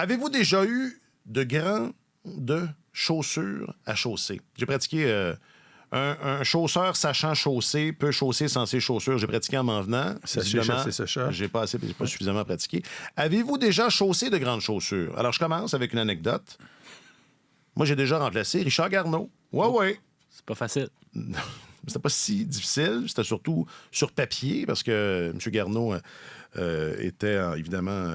Avez-vous déjà eu de grandes chaussures à chausser? J'ai pratiqué... Un chausseur sachant chausser peut chausser sans ses chaussures. J'ai pratiqué en m'en venant. J'ai pas suffisamment pratiqué. Avez-vous déjà chaussé de grandes chaussures? Alors, je commence avec une anecdote. Moi, j'ai déjà remplacé Richard Garneau. Ouais. C'est pas facile. C'était pas si difficile. C'était surtout sur papier parce que M. Garneau était évidemment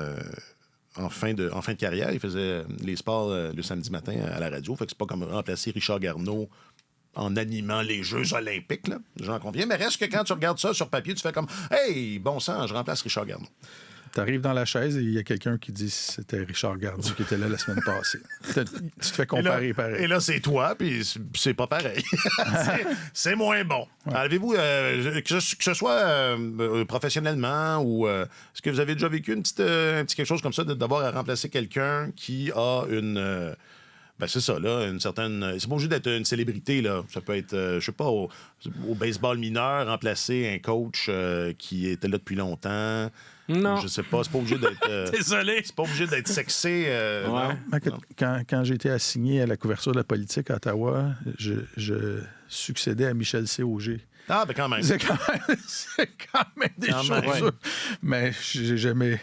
en fin de carrière. Il faisait les sports le samedi matin à la radio. Fait que c'est pas comme remplacer Richard Garneau en animant les Jeux olympiques, là. J'en conviens. Mais reste que quand tu regardes ça sur papier, tu fais comme « Hey, bon sang, je remplace Richard Garneau. » T'arrives dans la chaise et il y a quelqu'un qui dit c'était Richard Garneau qui était là la semaine passée. Tu te fais comparer pareil. Et là, c'est toi, puis c'est pas pareil. c'est moins bon. Ouais. Avez-vous, que ce soit professionnellement ou est-ce que vous avez déjà vécu un petit quelque chose comme ça, d'avoir à remplacer quelqu'un qui a une... Ben c'est ça, là, une certaine... C'est pas obligé d'être une célébrité, là. Ça peut être, je sais pas, au baseball mineur, remplacer un coach qui était là depuis longtemps. Non. Je sais pas, c'est pas obligé d'être... Désolé. C'est pas obligé d'être sexy. Ouais. Non. Quand j'ai été assigné à la couverture de la politique à Ottawa, je succédais à Michel C. Auger. Ah, ben quand même. C'est quand même des choses. Ouais. Mais j'ai jamais...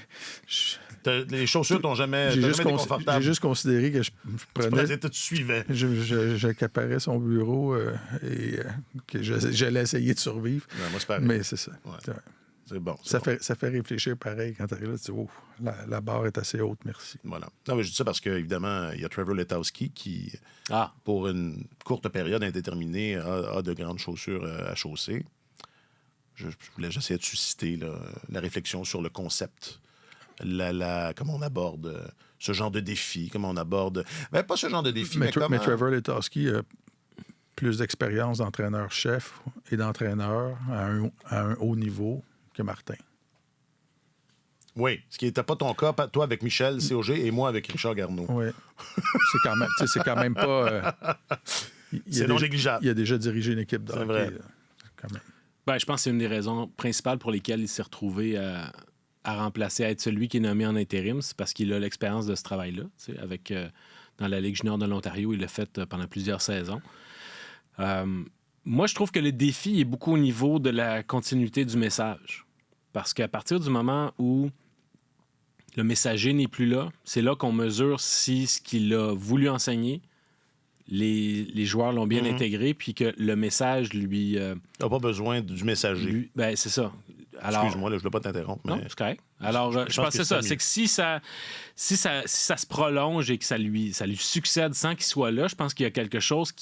Les chaussures t'ont jamais été confortables. J'ai juste considéré que je prenais... Tu suivais. J'accaparais son bureau et que j'allais essayer de survivre. Non, moi, c'est pareil. Mais c'est ça. Ouais. C'est bon. Ça fait réfléchir pareil quand tu arrives là. Tu dis, oh, la barre est assez haute, merci. Voilà. Non, mais je dis ça parce qu'évidemment, il y a Trevor Letowski qui, pour une courte période indéterminée, a de grandes chaussures à chausser. J'essayais de susciter la réflexion sur le concept. Comment on aborde ce genre de défi, comment on aborde... Ben, pas ce genre de défi, mais comment... Mais Trevor Letowski a plus d'expérience d'entraîneur-chef et d'entraîneur à un haut niveau que Martin. Oui, ce qui n'était pas ton cas, toi avec Michel COG et moi avec Richard Garneau. Oui. C'est quand même pas... c'est non négligeable. Il a déjà dirigé une équipe de hockey. C'est vrai. Quand même. Ben, je pense que c'est une des raisons principales pour lesquelles il s'est retrouvé à remplacer, à être celui qui est nommé en intérim. C'est parce qu'il a l'expérience de ce travail-là. Avec, dans la Ligue junior de l'Ontario, il l'a fait pendant plusieurs saisons. Moi, je trouve que le défi est beaucoup au niveau de la continuité du message. Parce qu'à partir du moment où le messager n'est plus là, c'est là qu'on mesure si ce qu'il a voulu enseigner, les joueurs l'ont bien intégré, puis que le message lui... n'a pas besoin du messager. Ben, c'est ça. Alors, excuse-moi, là, je ne veux pas t'interrompre. Mais... Non, c'est correct. Alors, je pense que c'est ça. C'est que si ça se prolonge et que ça lui succède sans qu'il soit là, je pense qu'il y a quelque chose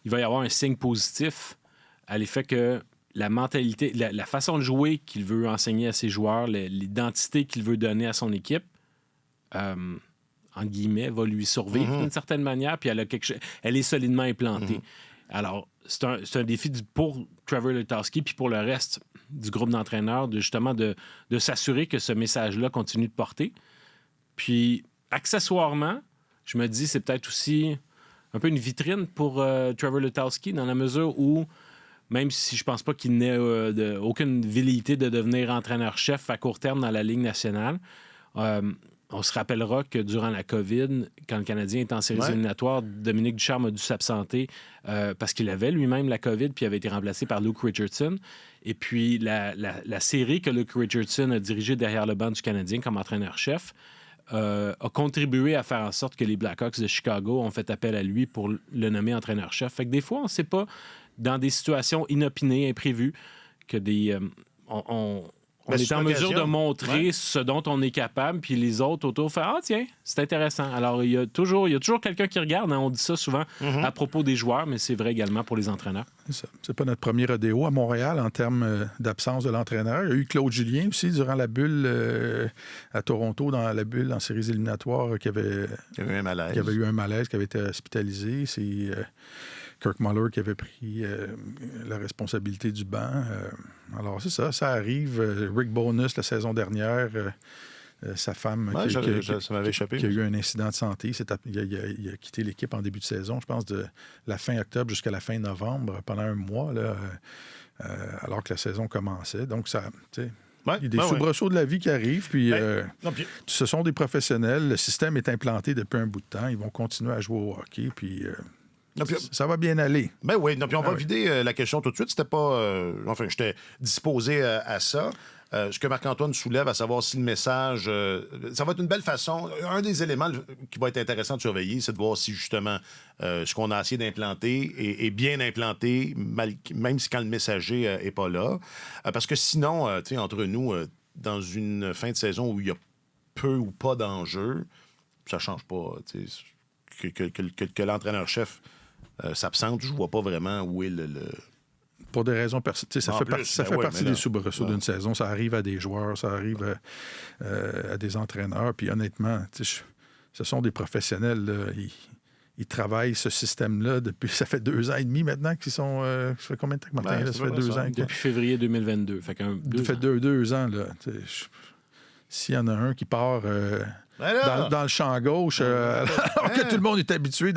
il va y avoir un signe positif à l'effet que la mentalité, la façon de jouer qu'il veut enseigner à ses joueurs, l'identité qu'il veut donner à son équipe, en guillemets, va lui survivre d'une certaine manière, puis elle est solidement implantée. Alors, c'est un défi pour Trevor Letowski, puis pour le reste du groupe d'entraîneurs, de s'assurer que ce message-là continue de porter. Puis, accessoirement, je me dis, c'est peut-être aussi un peu une vitrine pour Trevor Letowski, dans la mesure où, même si je pense pas qu'il n'ait aucune velléité de devenir entraîneur-chef à court terme dans la Ligue nationale, on se rappellera que durant la COVID, quand le Canadien était en séries éliminatoires, Dominique Ducharme a dû s'absenter parce qu'il avait lui-même la COVID puis avait été remplacé par Luke Richardson. Et puis, la série que Luke Richardson a dirigée derrière le banc du Canadien comme entraîneur-chef a contribué à faire en sorte que les Blackhawks de Chicago ont fait appel à lui pour le nommer entraîneur-chef. Fait que des fois, on ne sait pas, dans des situations inopinées, imprévues, que on est en mesure de montrer ce dont on est capable, puis les autres autour font « Ah, tiens, c'est intéressant. » Alors, il y a toujours quelqu'un qui regarde. Hein, on dit ça souvent à propos des joueurs, mais c'est vrai également pour les entraîneurs. C'est pas notre premier rodéo à Montréal en termes d'absence de l'entraîneur. Il y a eu Claude Julien aussi durant la bulle à Toronto, dans la bulle en séries éliminatoires, qui avait eu un malaise, qui avait été hospitalisé. C'est... Kirk Muller qui avait pris la responsabilité du banc. Alors, c'est ça arrive. Rick Bonus, la saison dernière, sa femme ça m'avait échappé, qui a eu un incident de santé. Il a quitté l'équipe en début de saison, je pense, de la fin octobre jusqu'à la fin novembre, pendant un mois, là, alors que la saison commençait. Donc, ça Ouais, il y a des soubresauts de la vie qui arrivent, puis ce sont des professionnels. Le système est implanté depuis un bout de temps. Ils vont continuer à jouer au hockey, puis ça va bien aller. Ben oui, puis on va vider la question tout de suite. C'était pas... j'étais disposé à ça. Ce que Marc-Antoine soulève, à savoir si le message... ça va être une belle façon. Un des éléments qui va être intéressant de surveiller, c'est de voir si, justement, ce qu'on a essayé d'implanter est bien implanté, même si quand le messager n'est pas là. Parce que sinon, entre nous, dans une fin de saison où il y a peu ou pas d'enjeux, ça ne change pas. Que l'entraîneur-chef s'absente, je ne vois pas vraiment où est le... Pour des raisons personnelles. Ça fait partie des soubresauts d'une saison. Ça arrive à des joueurs, ça arrive à des entraîneurs. Puis honnêtement, ce sont des professionnels. Là, ils travaillent ce système-là depuis... Ça fait 2 ans et demi maintenant qu'ils sont... ça fait combien de temps que Martin? Ça fait 2 ans. Depuis février 2022. Ça fait 2 ans. Là. S'il y en a un qui part... Dans le champ gauche, alors que tout le monde est habitué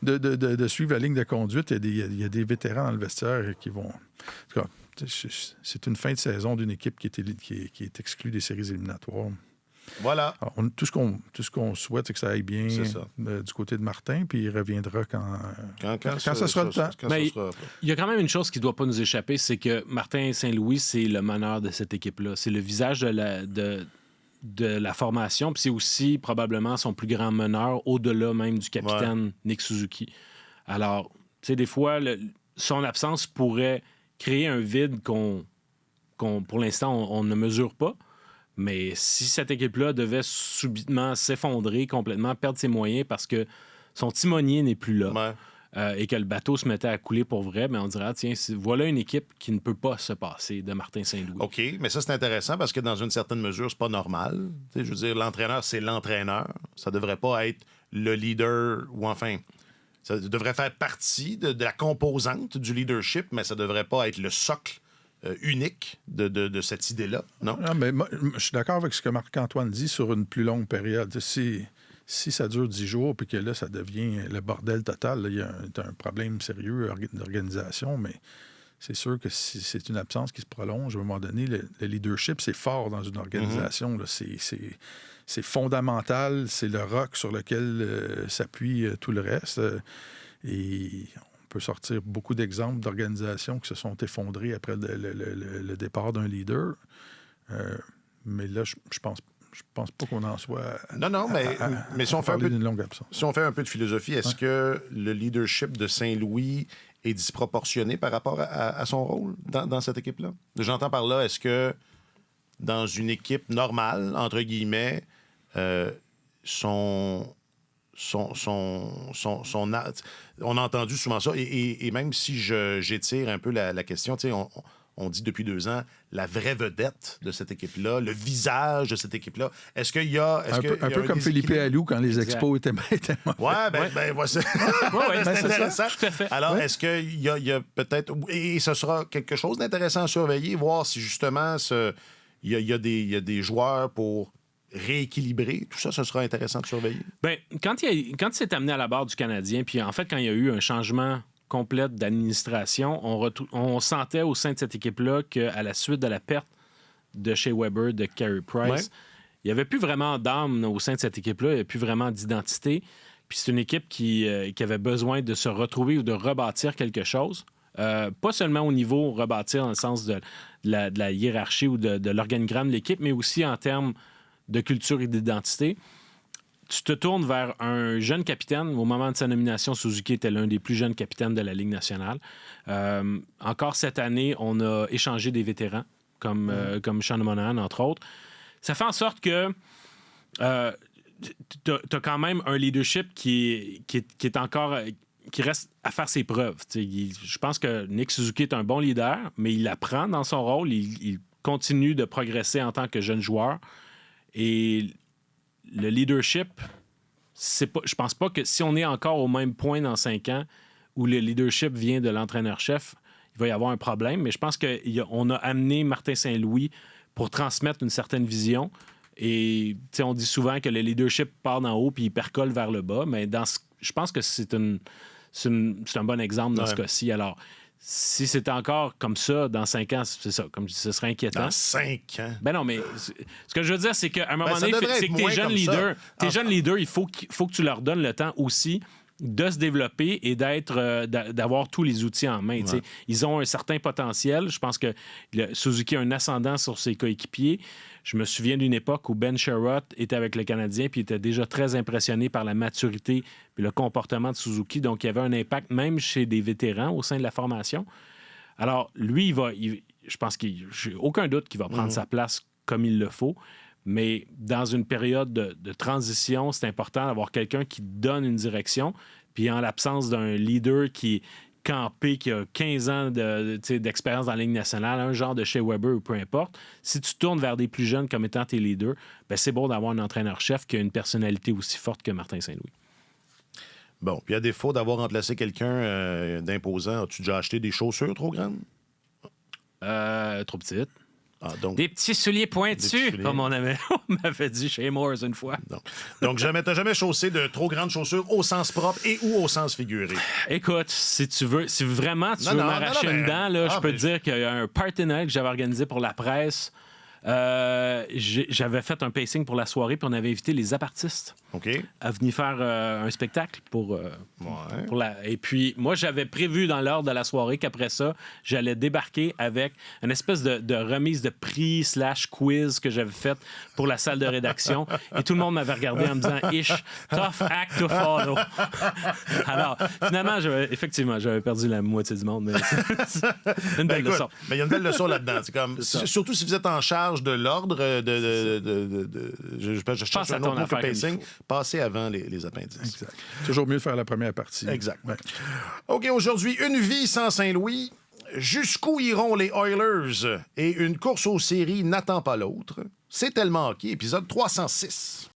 de suivre la ligne de conduite, il y a des vétérans dans le vestiaire qui vont... En tout cas, c'est une fin de saison d'une équipe qui est exclue des séries éliminatoires. Voilà. Alors, tout ce qu'on souhaite, c'est que ça aille bien du côté de Martin, puis il reviendra quand ça sera le temps. Mais il y a quand même une chose qui ne doit pas nous échapper, c'est que Martin Saint-Louis, c'est le meneur de cette équipe-là. C'est le visage de la formation, puis c'est aussi probablement son plus grand meneur, au-delà même du capitaine Nick Suzuki. Alors, tu sais, des fois, son absence pourrait créer un vide qu'on pour l'instant, on ne mesure pas. Mais si cette équipe-là devait subitement s'effondrer complètement, perdre ses moyens parce que son timonier n'est plus là et que le bateau se mettait à couler pour vrai, on dirait, tiens, voilà une équipe qui ne peut pas se passer de Martin Saint-Louis. OK, mais ça, c'est intéressant parce que dans une certaine mesure, c'est pas normal. T'sais, je veux dire, l'entraîneur, c'est l'entraîneur. Ça devrait pas être le leader ou enfin... Ça devrait faire partie de la composante du leadership, mais ça devrait pas être le socle unique de cette idée-là, non? Non, mais moi, je suis d'accord avec ce que Marc-Antoine dit sur une plus longue période. Si ça dure 10 jours puis que là, ça devient le bordel total, il y a un problème sérieux d'organisation, mais c'est sûr que si c'est une absence qui se prolonge, à un moment donné, le leadership, c'est fort dans une organisation. Là, c'est fondamental, c'est le roc sur lequel s'appuie tout le reste. Et on peut sortir beaucoup d'exemples d'organisations qui se sont effondrées après le départ d'un leader. Mais là, je pense pas qu'on en soit mais si on fait d'une longue absence. Si on fait un peu de philosophie, est-ce que le leadership de Saint-Louis est disproportionné par rapport à son rôle dans cette équipe-là? J'entends par là, est-ce que dans une équipe normale, entre guillemets, on a entendu souvent ça, et même si j'étire un peu la question, tu sais, on dit depuis 2 ans, la vraie vedette de cette équipe-là, le visage de cette équipe-là. Est-ce qu'il y a... Un peu comme Philippe Alou quand les expos étaient mauvais. C'est intéressant. Tout à fait. Alors, est-ce qu'il y a peut-être... Et ce sera quelque chose d'intéressant à surveiller, voir si justement il y a des joueurs pour rééquilibrer. Tout ça, ce sera intéressant de surveiller. Bien, quand il s'est amené à la barre du Canadien, puis en fait, quand il y a eu un changement complète d'administration, on sentait au sein de cette équipe-là qu'à la suite de la perte de Shea Weber, de Carey Price, il n'y avait plus vraiment d'âme au sein de cette équipe-là, il n'y avait plus vraiment d'identité. Puis c'est une équipe qui avait besoin de se retrouver ou de rebâtir quelque chose. Pas seulement au niveau rebâtir dans le sens de la hiérarchie ou de l'organigramme de l'équipe, mais aussi en termes de culture et d'identité. Tu te tournes vers un jeune capitaine. Au moment de sa nomination, Suzuki était l'un des plus jeunes capitaines de la Ligue nationale. Encore cette année, on a échangé des vétérans, comme Sean Monahan, entre autres. Ça fait en sorte que tu as quand même un leadership qui est encore... qui reste à faire ses preuves. Je pense que Nick Suzuki est un bon leader, mais il apprend dans son rôle. Il continue de progresser en tant que jeune joueur. Et le leadership, je pense pas que si on est encore au même point dans 5 ans où le leadership vient de l'entraîneur-chef, il va y avoir un problème. Mais je pense qu'on a amené Martin Saint-Louis pour transmettre une certaine vision. Et on dit souvent que le leadership part d'en haut puis il percole vers le bas. Mais je pense que c'est un bon exemple dans ce cas-ci. Alors, si c'était encore comme ça dans 5 ans, c'est ça, comme je dis, ce serait inquiétant. Dans 5 ans? Ben non, mais ce que je veux dire, c'est qu'à un moment donné, c'est que tes jeunes leaders, il faut que tu leur donnes le temps aussi de se développer et d'avoir tous les outils en main. Ouais. Ils ont un certain potentiel. Je pense que Suzuki a un ascendant sur ses coéquipiers. Je me souviens d'une époque où Ben Sherratt était avec le Canadien puis était déjà très impressionné par la maturité et le comportement de Suzuki. Donc, il y avait un impact même chez des vétérans au sein de la formation. Alors, lui, je pense qu'il j'ai aucun doute qu'il va prendre sa place comme il le faut. Mais dans une période de transition, c'est important d'avoir quelqu'un qui donne une direction. Puis en l'absence d'un leader qui est campé, qui a 15 ans d'expérience dans la Ligue nationale, un genre de Shea Weber ou peu importe, si tu tournes vers des plus jeunes comme étant tes leaders, ben c'est bon d'avoir un entraîneur-chef qui a une personnalité aussi forte que Martin Saint-Louis. Bon, puis à défaut d'avoir remplacé quelqu'un d'imposant, as-tu déjà acheté des chaussures trop grandes? Trop petites. Donc, des petits souliers pointus, comme on m'avait dit chez Moores une fois. Donc t'as jamais chaussé de trop grandes chaussures au sens propre et ou au sens figuré. Écoute, si vraiment tu veux m'arracher une dent, là, je peux te dire qu'il y a un party night que j'avais organisé pour la presse. J'avais fait un pacing pour la soirée, puis on avait invité les apartistes à venir faire un spectacle Et puis, moi, j'avais prévu dans l'ordre de la soirée qu'après ça, j'allais débarquer avec une espèce de remise de prix / quiz que j'avais faite pour la salle de rédaction. Et tout le monde m'avait regardé en me disant « Ish, tough act to follow ». Alors, finalement, j'avais perdu la moitié du monde, mais c'est une belle leçon. Mais il y a une belle leçon là-dedans. C'est comme, surtout si vous êtes en charge de l'ordre je cherche un autre mot que pacing, passer avant les appendices. Exact. Toujours mieux de faire la première partie. Exact. Ouais. OK, aujourd'hui, une vie sans Saint-Louis. Jusqu'où iront les Oilers? Et une course aux séries n'attend pas l'autre. C'est tellement hockey, épisode 306.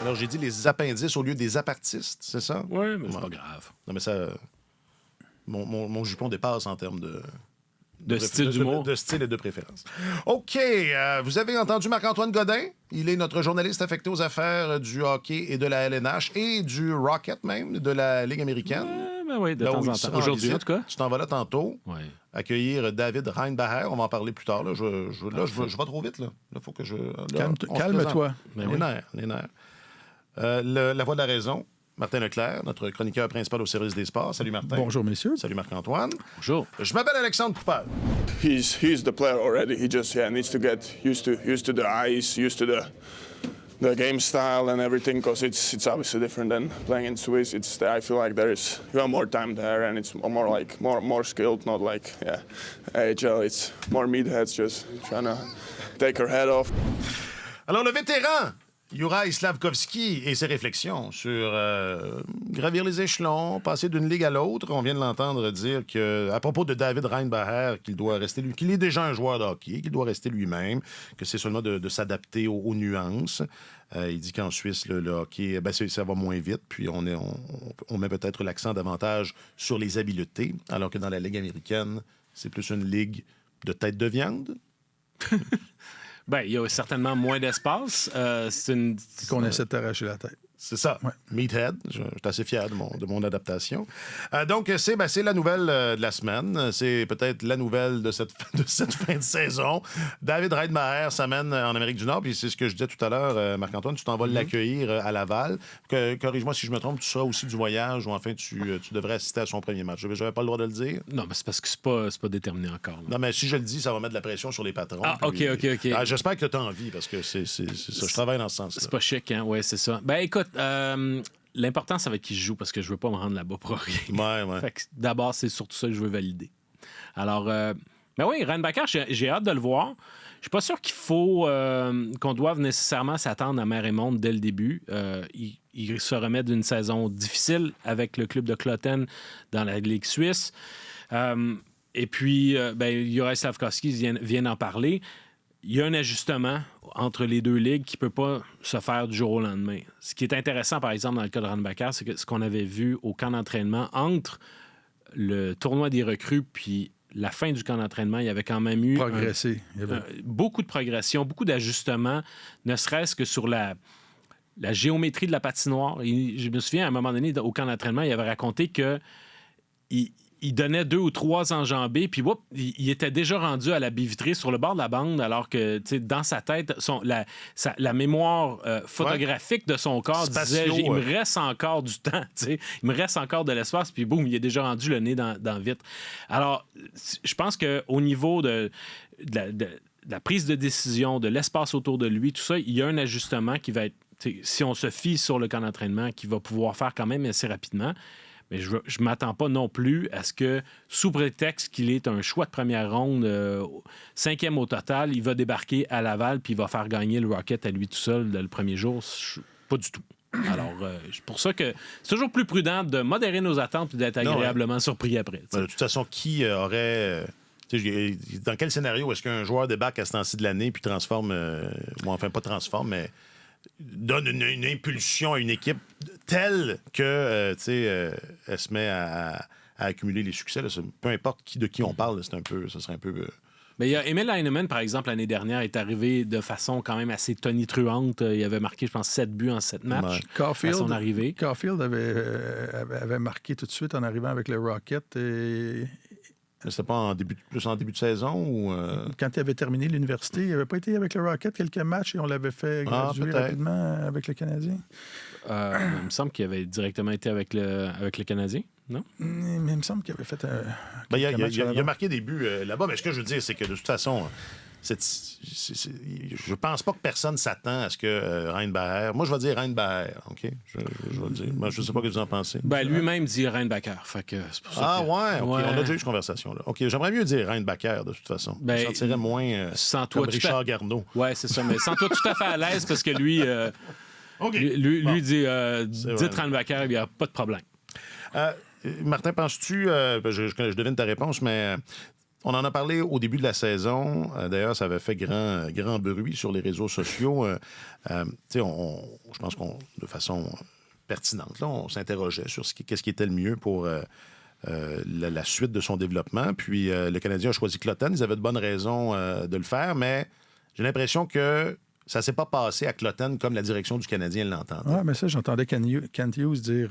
Alors, j'ai dit les appendices au lieu des apartistes, c'est ça? Oui, mais c'est pas grave. Non, mais ça... Mon jupon dépasse en termes de style d'humour. De style et de préférence. OK. Vous avez entendu Marc-Antoine Godin? Il est notre journaliste affecté aux affaires du hockey et de la LNH et du Rocket même, de la Ligue américaine. Ben oui, de temps en temps. Aujourd'hui, en tout cas. Tu t'en vas là tantôt. Oui. Accueillir David Reinbacher. On va en parler plus tard. Là, je vais trop vite. Là, faut que je... Calme-toi. Les nerfs. La voix de la raison, Martin Leclerc, notre chroniqueur principal au service des sports. Salut Martin. Bonjour messieurs. Salut Marc-Antoine. Bonjour. Je m'appelle Alexandre Coupal. He's the player already. He just needs to get used to the ice, used to the game style and everything, because it's obviously different than playing in Swiss. I feel like you have more time there and it's more skilled, not like AHL. It's more meatheads just trying to take her head off. Alors le vétéran Juraj Slafkovský et ses réflexions sur gravir les échelons, passer d'une ligue à l'autre. On vient de l'entendre dire à propos de David Reinbacher qu'il est déjà un joueur de hockey, qu'il doit rester lui-même, que c'est seulement de s'adapter aux nuances. Il dit qu'en Suisse, le hockey, ça va moins vite, puis on met peut-être l'accent davantage sur les habiletés, alors que dans la Ligue américaine, c'est plus une ligue de tête de viande. Il y a certainement moins d'espace. C'est qu'on essaie de t'arracher la tête. C'est ça. Ouais. Meathead. Je suis assez fier de mon adaptation. Donc, c'est la nouvelle de la semaine. C'est peut-être la nouvelle de cette fin de saison. David Reinbacher s'amène en Amérique du Nord. Puis c'est ce que je disais tout à l'heure, Marc-Antoine, tu t'en vas l'accueillir à Laval. Corrige-moi si je me trompe, tu seras aussi du voyage ou enfin tu devrais assister à son premier match. J'avais pas le droit de le dire? Non, mais c'est parce que c'est pas déterminé encore. Là. Non, mais si je le dis, ça va mettre de la pression sur les patrons. Ah, OK. J'espère que tu as envie parce que c'est ça. Je travaille dans ce sens-là. C'est pas chic, hein? Oui, c'est ça. Écoute, l'important, ça va être qui je joue parce que je veux pas me rendre là-bas pour rien. Ouais. Fait que, d'abord, c'est surtout ça que je veux valider. Alors, oui, Reinbacher, j'ai hâte de le voir. Je suis pas sûr qu'on doive nécessairement s'attendre à mer et monde dès le début. Il se remet d'une saison difficile avec le club de Kloten dans la Ligue suisse. Et puis, Juraj Slafkovský vient d'en parler. Il y a un ajustement entre les deux ligues qui ne peut pas se faire du jour au lendemain. Ce qui est intéressant, par exemple, dans le cas de Reinbacher, c'est que ce qu'on avait vu au camp d'entraînement entre le tournoi des recrues puis la fin du camp d'entraînement, il y avait quand même eu beaucoup de progression, beaucoup d'ajustements, ne serait-ce que sur la géométrie de la patinoire. Je me souviens, à un moment donné, au camp d'entraînement, il avait raconté que il donnait 2 ou 3 enjambées, puis il était déjà rendu à la baie vitrée sur le bord de la bande, alors que dans sa tête, la mémoire photographique de son corps disait « Il me reste encore du temps, il me reste encore de l'espace », puis boum, il est déjà rendu le nez dans le vitre. Alors, je pense qu'au niveau de la prise de décision, de l'espace autour de lui, tout ça, il y a un ajustement qui va être, si on se fie sur le camp d'entraînement, qui va pouvoir faire quand même assez rapidement. Mais je ne m'attends pas non plus à ce que, sous prétexte qu'il est un choix de première ronde, 5e au total, il va débarquer à Laval puis il va faire gagner le Rocket à lui tout seul le premier jour. Pas du tout. Alors, c'est pour ça que c'est toujours plus prudent de modérer nos attentes et d'être agréablement surpris après. De toute façon, qui aurait... dans quel scénario est-ce qu'un joueur débarque à ce temps-ci de l'année puis transforme... pas transforme, mais... donne une impulsion à une équipe telle que elle se met à accumuler les succès. Là. Peu importe de qui on parle, ça serait un peu... Mais il y a Emil Heinemann, par exemple, l'année dernière, est arrivé de façon quand même assez tonitruante. Il avait marqué, je pense, 7 buts en 7 matchs à son arrivée. Caulfield avait marqué tout de suite en arrivant avec le Rocket. C'était pas plus en début de saison ou... Quand il avait terminé l'université, il n'avait pas été avec le Rocket quelques matchs et on l'avait fait graduer rapidement avec le Canadien. Il me semble qu'il avait directement été avec le Canadien, non? Mais il me semble qu'il avait fait il a marqué des buts là-bas, mais ce que je veux dire, c'est que de toute façon... je pense pas que personne s'attend à ce que Reinbacher... Moi, je vais dire Reinbacher, OK? Je vais le dire. Moi, je sais pas ce que vous en pensez. Lui-même dit Reinbacher, fait que c'est pour ça OK. On a déjà eu cette conversation-là. OK, j'aimerais mieux dire Reinbacher, de toute façon. Je sentirais moins comme Richard Garneau. Oui, c'est ça, mais sens-toi tout à fait à l'aise, parce que lui... lui dit dites Reinbacher, il n'y a pas de problème. Martin, penses-tu... je devine ta réponse, mais... On en a parlé au début de la saison. D'ailleurs, ça avait fait grand bruit sur les réseaux sociaux. Je pense qu'on, de façon pertinente, là, on s'interrogeait sur qu'est-ce qui était le mieux pour la suite de son développement. Puis le Canadien a choisi Clotten. Ils avaient de bonnes raisons de le faire, mais j'ai l'impression que ça ne s'est pas passé à Clotten comme la direction du Canadien l'entendait. Oui, mais ça, j'entendais Kent Hughes dire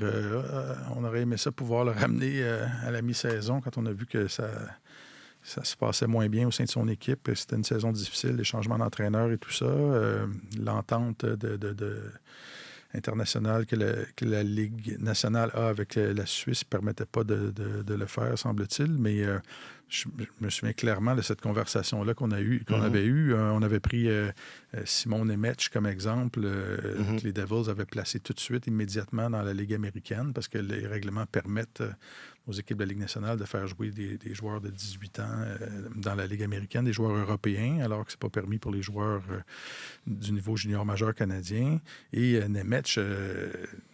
on aurait aimé ça pouvoir le ramener à la mi-saison quand on a vu que ça se passait moins bien au sein de son équipe. C'était une saison difficile, les changements d'entraîneur et tout ça. L'entente internationale que la Ligue nationale a avec la Suisse ne permettait pas de le faire, semble-t-il. Mais je me souviens clairement de cette conversation-là qu'on avait eue. On avait pris Simon Nemec comme exemple, que les Devils avaient placé tout de suite, immédiatement dans la Ligue américaine, parce que les règlements permettent aux équipes de la Ligue nationale de faire jouer des joueurs de 18 ans dans la Ligue américaine, des joueurs européens, alors que c'est pas permis pour les joueurs du niveau junior majeur canadien. Et Nemec,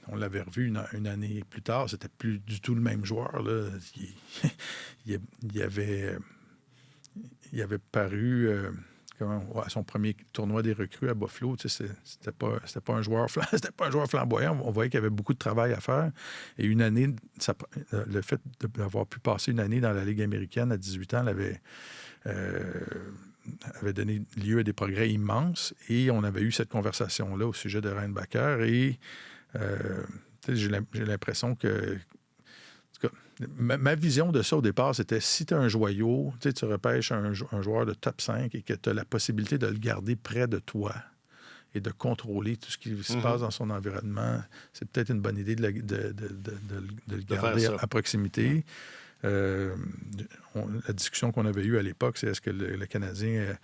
on l'avait revu une année plus tard, c'était plus du tout le même joueur, là. Il avait paru... à son premier tournoi des recrues à Buffalo, c'était pas un joueur flamboyant. On voyait qu'il y avait beaucoup de travail à faire. Et une année, le fait d'avoir pu passer une année dans la Ligue américaine à 18 ans avait donné lieu à des progrès immenses. Et on avait eu cette conversation-là au sujet de Reinbacher. Et j'ai l'impression que... Ma vision de ça au départ, c'était si tu as un joyau, tu repêches un joueur de top 5 et que tu as la possibilité de le garder près de toi et de contrôler tout ce qui se passe dans son environnement, c'est peut-être une bonne idée de le garder à proximité. La discussion qu'on avait eue à l'époque, c'est est-ce que le Canadien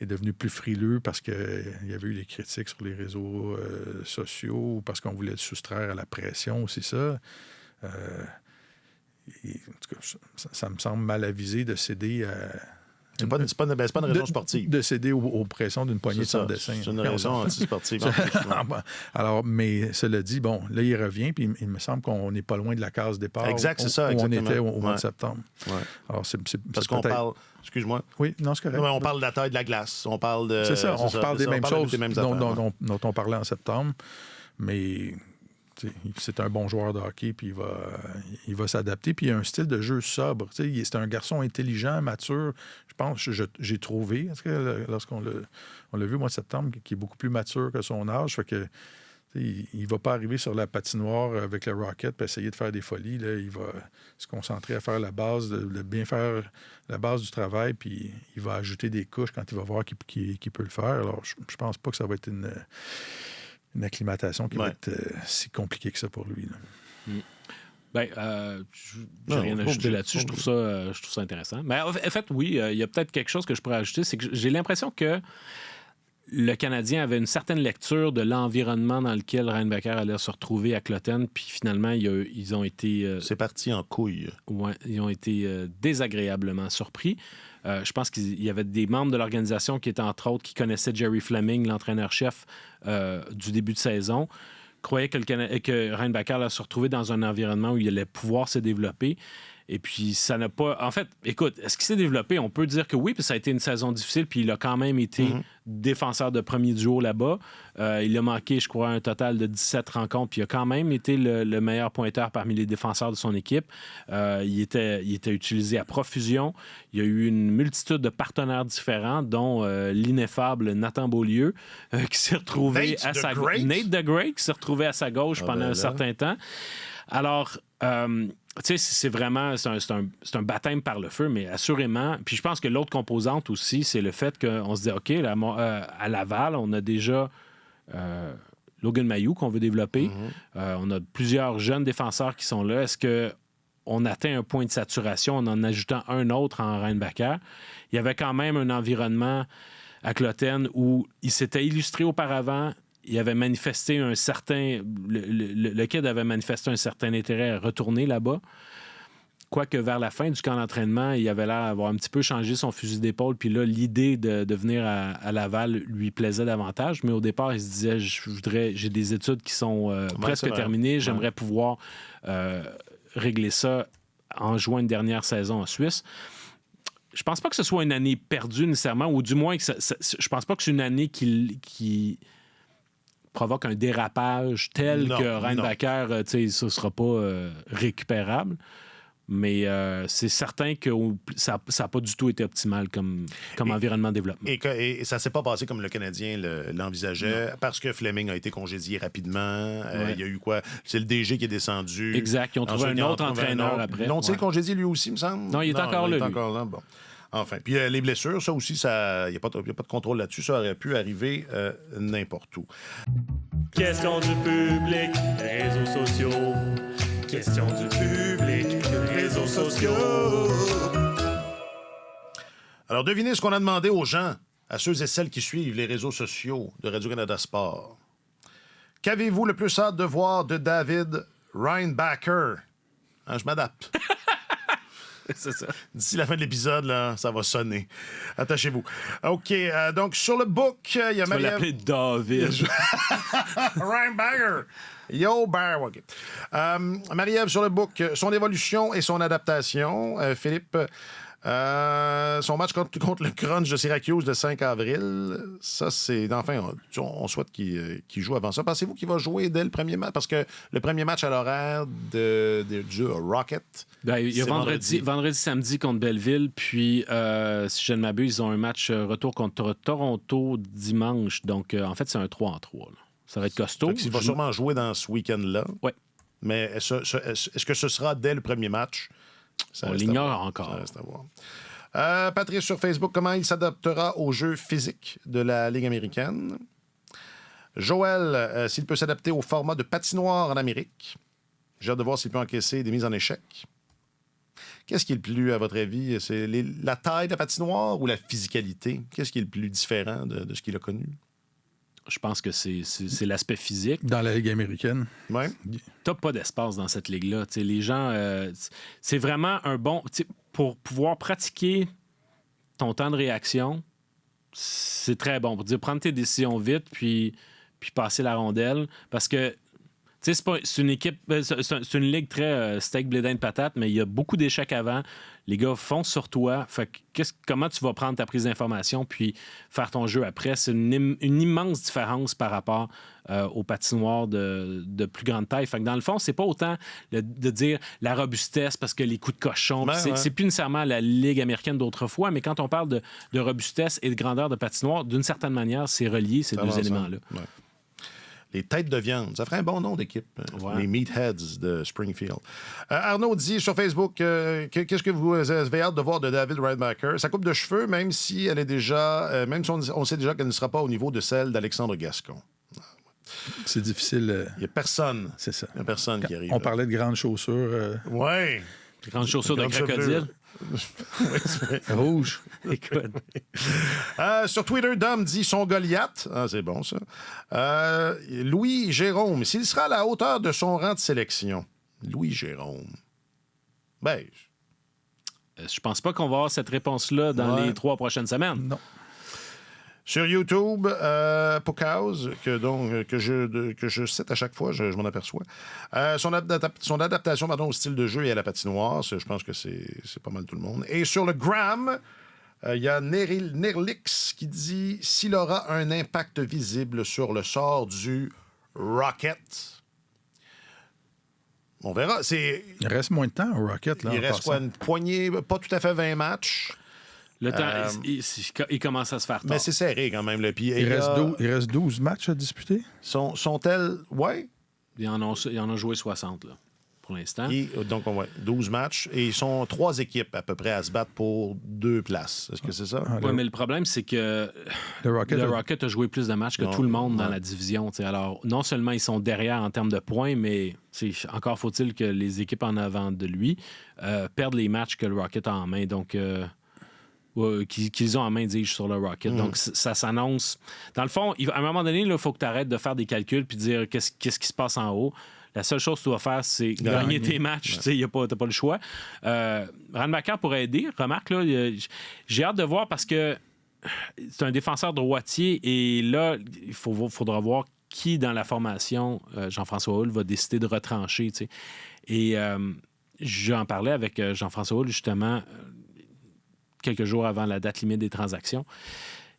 est devenu plus frileux parce qu'il y avait eu les critiques sur les réseaux sociaux ou parce qu'on voulait le soustraire à la pression, c'est ça. En tout cas, ça me semble mal avisé de céder à... C'est pas une raison sportive. De céder aux pressions d'une poignée de sans dessin. C'est une raison anti-sportive. Alors, mais cela dit, bon, là, il revient, puis il me semble qu'on n'est pas loin de la case départ. Exact, c'est ça, où on exactement. était au mois de septembre. Ouais. Alors, parce qu'on parle... Excuse-moi. Oui, non, c'est correct. On parle de la taille de la glace. On parle de... C'est ça, on reparle des mêmes choses des mêmes dont on parlait en septembre. Mais... c'est un bon joueur de hockey, puis il va s'adapter. Puis il a un style de jeu sobre. C'est un garçon intelligent, mature. Je pense, j'ai trouvé, lorsqu'on l'a vu au mois de septembre, qui est beaucoup plus mature que son âge. Fait que il ne va pas arriver sur la patinoire avec le Rocket et essayer de faire des folies. Là. Il va se concentrer à faire la base, de bien faire la base du travail, puis il va ajouter des couches quand il va voir qu'il peut le faire. Alors, je pense pas que ça va être une acclimatation qui va être si compliquée que ça pour lui. J'ai rien à ajouter là-dessus. Je trouve ça intéressant. Mais en fait, oui, il y a peut-être quelque chose que je pourrais ajouter. C'est que j'ai l'impression que le Canadien avait une certaine lecture de l'environnement dans lequel Reinbacher allait se retrouver à Kloten, puis finalement, ils ont été... C'est parti en couille. Ouais, ils ont été désagréablement surpris. Je pense qu'il y avait des membres de l'organisation qui étaient, entre autres, qui connaissaient Jerry Fleming, l'entraîneur-chef du début de saison, croyaient que Reinbacher allait se retrouver dans un environnement où il allait pouvoir se développer. Et puis, ça n'a pas... En fait, écoute, est-ce qu'il s'est développé? On peut dire que oui, puis ça a été une saison difficile, puis il a quand même été défenseur de premier duo là-bas. Il a manqué, je crois, un total de 17 rencontres, puis il a quand même été le meilleur pointeur parmi les défenseurs de son équipe. Il était utilisé à profusion. Il y a eu une multitude de partenaires différents, dont l'ineffable Nathan Beaulieu, qui s'est retrouvé Nate the Great, qui s'est retrouvé à sa gauche pendant un certain temps. Alors... tu sais, c'est vraiment c'est un baptême par le feu, mais assurément. Puis je pense que l'autre composante aussi, c'est le fait qu'on se dit, OK, à Laval, on a déjà Logan Mailloux qu'on veut développer. On a plusieurs jeunes défenseurs qui sont là. Est-ce qu'on atteint un point de saturation en ajoutant un autre en Reinbacher? Il y avait quand même un environnement à Kloten où il s'était illustré auparavant. Il avait manifesté un certain... Le kid avait manifesté un certain intérêt à retourner là-bas. Quoique vers la fin du camp d'entraînement, il avait l'air d'avoir un petit peu changé son fusil d'épaule. Puis là, l'idée de venir à Laval lui plaisait davantage. Mais au départ, il se disait, j'ai des études qui sont presque terminées. J'aimerais pouvoir régler ça en jouant une dernière saison en Suisse. Je pense pas que ce soit une année perdue nécessairement, ou du moins, je pense pas que c'est une année qui provoque un dérapage tel que Reinbacher, ce ne sera pas récupérable. Mais c'est certain que ça n'a pas du tout été optimal comme environnement de développement. Et ça ne s'est pas passé comme le Canadien l'envisageait, parce que Fleming a été congédié rapidement. Il y a eu quoi? C'est le DG qui est descendu. Exact. Ils ont trouvé un autre entraîneur après. L'ont-ils congédié lui aussi, me semble? Non, il est encore là. Il est encore là, bon. Enfin, puis les blessures, ça aussi, il n'y a pas de contrôle là-dessus. Ça aurait pu arriver n'importe où. Question du public, réseaux sociaux. Question du public, réseaux sociaux. Alors, devinez ce qu'on a demandé aux gens, à ceux et celles qui suivent les réseaux sociaux de Radio-Canada Sport. Qu'avez-vous le plus hâte de voir de David Reinbacher? Je m'adapte. C'est ça. D'ici la fin de l'épisode, là, ça va sonner. Attachez-vous. OK, donc sur le book, il y a Marie-Ève... Tu vas l'appeler David. Reinbacher. Yo, Bear. OK. Marie-Ève, sur le book, son évolution et son adaptation. Philippe, son match contre le Crunch de Syracuse le 5 avril. Ça, c'est... Enfin, on souhaite qu'il joue avant ça. Pensez-vous qu'il va jouer dès le premier match? Parce que le premier match à l'horaire du Rocket... Il y a vendredi, samedi contre Belleville. Puis, si je ne m'abuse, ils ont un match retour contre Toronto dimanche. Donc, en fait, c'est un 3-3. Là. Ça va être costaud. Il va sûrement jouer dans ce week-end-là. Oui. Mais est-ce que ce sera dès le premier match? On l'ignore encore. Ça reste à voir. Patrice sur Facebook, comment il s'adaptera au jeu physique de la Ligue américaine? Joël, s'il peut s'adapter au format de patinoire en Amérique. J'ai hâte de voir s'il peut encaisser des mises en échec. Qu'est-ce qui est le plus, à votre avis? C'est la taille de la patinoire ou la physicalité? Qu'est-ce qui est le plus différent de ce qu'il a connu? Je pense que c'est l'aspect physique. Dans la Ligue américaine. Oui. T'as pas d'espace dans cette ligue-là. T'sais, les gens... c'est vraiment un bon... Pour pouvoir pratiquer ton temps de réaction, c'est très bon. Pour dire, prendre tes décisions vite, puis passer la rondelle. Parce que C'est une équipe, c'est une ligue très steak, blé d'Inde, patate, mais il y a beaucoup d'échecs avant. Les gars foncent sur toi. Fait que comment tu vas prendre ta prise d'information puis faire ton jeu après? C'est une immense différence par rapport aux patinoires de plus grande taille. Fait que dans le fond, c'est pas autant de dire la robustesse parce que les coups de cochon. C'est plus nécessairement la ligue américaine d'autrefois, mais quand on parle de robustesse et de grandeur de patinoire, d'une certaine manière, c'est relié, ces deux éléments-là. Ouais. Les têtes de viande. Ça ferait un bon nom d'équipe. Ouais. Les Meatheads de Springfield. Arnaud dit sur Facebook qu'est-ce que vous avez hâte de voir de David Rademacher? Sa coupe de cheveux, même si elle est déjà... même si on sait déjà qu'elle ne sera pas au niveau de celle d'Alexandre Gascon. C'est difficile. Il n'y a personne. C'est ça. Il n'y a personne qui arrive. On parlait de grandes chaussures. Oui. Les grandes chaussures de crocodile. Rouge. Écoute. Sur Twitter, Dom dit son Goliath. Ah, c'est bon, ça. Louis Jérôme, s'il sera à la hauteur de son rang de sélection. Louis Jérôme. Ben. Je pense pas qu'on va avoir cette réponse-là dans les 3 prochaines semaines. Non. Sur YouTube, Pokaz, que je cite à chaque fois, je m'en aperçois. Son adaptation au style de jeu et à la patinoire, je pense que c'est pas mal tout le monde. Et sur le Gram, il y a Nerlix qui dit s'il aura un impact visible sur le sort du Rocket. On verra. Il reste moins de temps au Rocket. Là, il reste quoi, une poignée, pas tout à fait 20 matchs. Le temps, il commence à se faire tard. Mais c'est serré quand même. Puis, il reste 12 matchs à disputer. Sont-elles... Oui. Ils en ont joué 60, là, pour l'instant. Donc, 12 matchs. Et ils sont 3 équipes à peu près à se battre pour 2 places. Est-ce que c'est ça? Oui, mais le problème, c'est que le Rocket a joué plus de matchs que tout le monde dans la division. T'sais. Alors, non seulement ils sont derrière en termes de points, mais encore faut-il que les équipes en avant de lui perdent les matchs que le Rocket a en main. Donc... qu'ils ont en main, dis-je, sur le Rocket. Donc, ça s'annonce. Dans le fond, à un moment donné, il faut que tu arrêtes de faire des calculs puis de dire qu'est-ce qui se passe en haut. La seule chose que tu dois faire, c'est gagner tes matchs. Tu n'as pas le choix. Rademacher pourrait aider. Remarque, là, j'ai hâte de voir parce que c'est un défenseur droitier et là, il faudra voir qui, dans la formation, Jean-François Houle, va décider de retrancher. T'sais. Et j'en parlais avec Jean-François Houle, justement, quelques jours avant la date limite des transactions.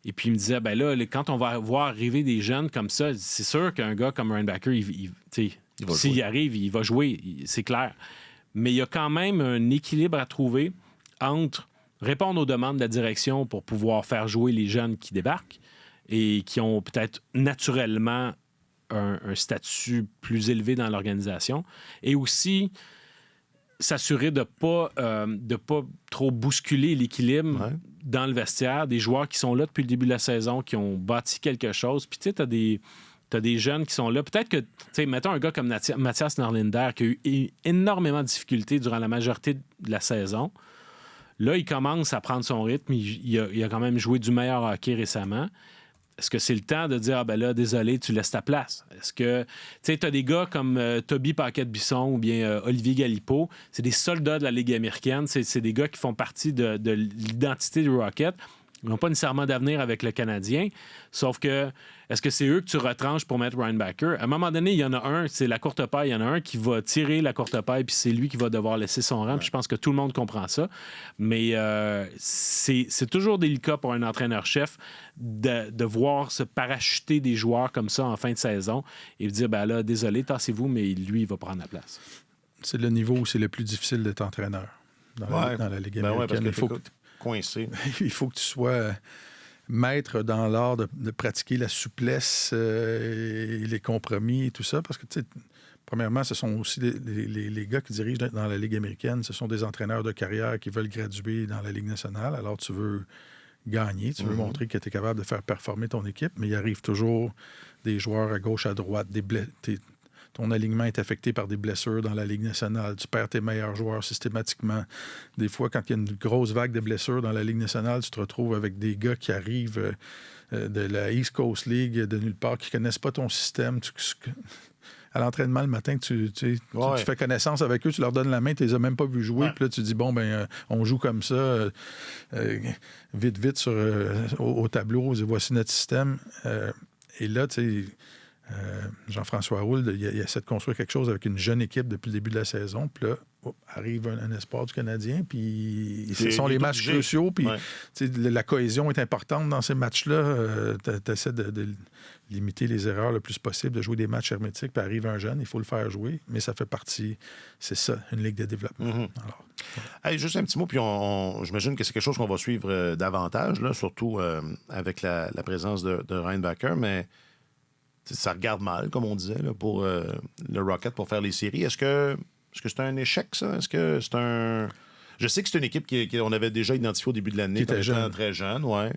Et puis, il me disait, ben là, quand on va voir arriver des jeunes comme ça, c'est sûr qu'un gars comme Rademacher, s'il arrive, il va jouer, c'est clair. Mais il y a quand même un équilibre à trouver entre répondre aux demandes de la direction pour pouvoir faire jouer les jeunes qui débarquent et qui ont peut-être naturellement un statut plus élevé dans l'organisation, et aussi s'assurer de ne pas trop bousculer l'équilibre dans le vestiaire, des joueurs qui sont là depuis le début de la saison, qui ont bâti quelque chose. Puis tu sais, t'as des jeunes qui sont là. Peut-être que, tu sais, mettons un gars comme Mathias Norlinder qui a eu énormément de difficultés durant la majorité de la saison. Là, il commence à prendre son rythme. Il a quand même joué du meilleur hockey récemment. Est-ce que c'est le temps de dire, ah ben là, désolé, tu laisses ta place? Est-ce que, tu sais, tu as des gars comme Toby Paquette-Bisson ou bien Olivier Galipeau, c'est des soldats de la Ligue américaine, c'est des gars qui font partie de l'identité du Rocket. Ils n'ont pas nécessairement d'avenir avec le Canadien, sauf que, est-ce que c'est eux que tu retranches pour mettre Rademacher? À un moment donné, il y en a un, c'est la courte paille, il y en a un qui va tirer la courte paille, puis c'est lui qui va devoir laisser son rang, puis je pense que tout le monde comprend ça. Mais c'est toujours délicat pour un entraîneur-chef de voir se parachuter des joueurs comme ça en fin de saison et dire, ben là, désolé, tassez-vous, mais lui, il va prendre la place. C'est le niveau où c'est le plus difficile d'être entraîneur dans la Ligue américaine. Parce que coincé. Il faut que tu sois maître dans l'art de pratiquer la souplesse et les compromis et tout ça, parce que, tu sais, premièrement, ce sont aussi les gars qui dirigent dans la Ligue américaine, ce sont des entraîneurs de carrière qui veulent graduer dans la Ligue nationale, alors tu veux gagner, tu veux montrer que tu es capable de faire performer ton équipe, mais il arrive toujours des joueurs à gauche, à droite, ton alignement est affecté par des blessures dans la Ligue nationale. Tu perds tes meilleurs joueurs systématiquement. Des fois, quand il y a une grosse vague de blessures dans la Ligue nationale, tu te retrouves avec des gars qui arrivent de la East Coast League, de nulle part, qui ne connaissent pas ton système. À l'entraînement le matin, tu fais connaissance avec eux, tu leur donnes la main, tu les as même pas vus jouer. Puis là, tu dis, bon, on joue comme ça, vite, au tableau, voici notre système. Et là, tu sais... Jean-François Houle, il essaie de construire quelque chose avec une jeune équipe depuis le début de la saison. Puis là, arrive un espoir du Canadien. Puis ce sont les matchs cruciaux. Puis la cohésion est importante dans ces matchs-là. Tu essaies de limiter les erreurs le plus possible, de jouer des matchs hermétiques. Puis arrive un jeune, il faut le faire jouer. Mais ça fait partie, c'est ça, une ligue de développement. Alors, hey, juste un petit mot, puis j'imagine que c'est quelque chose qu'on va suivre davantage, là, surtout avec la présence de Reinbacher, mais ça regarde mal, comme on disait, là, pour le Rocket pour faire les séries. Est-ce que c'est un échec, ça? Est-ce que c'est un... Je sais que c'est une équipe qu'on avait déjà identifiée au début de l'année, qui était jeune. Très jeune, ouais.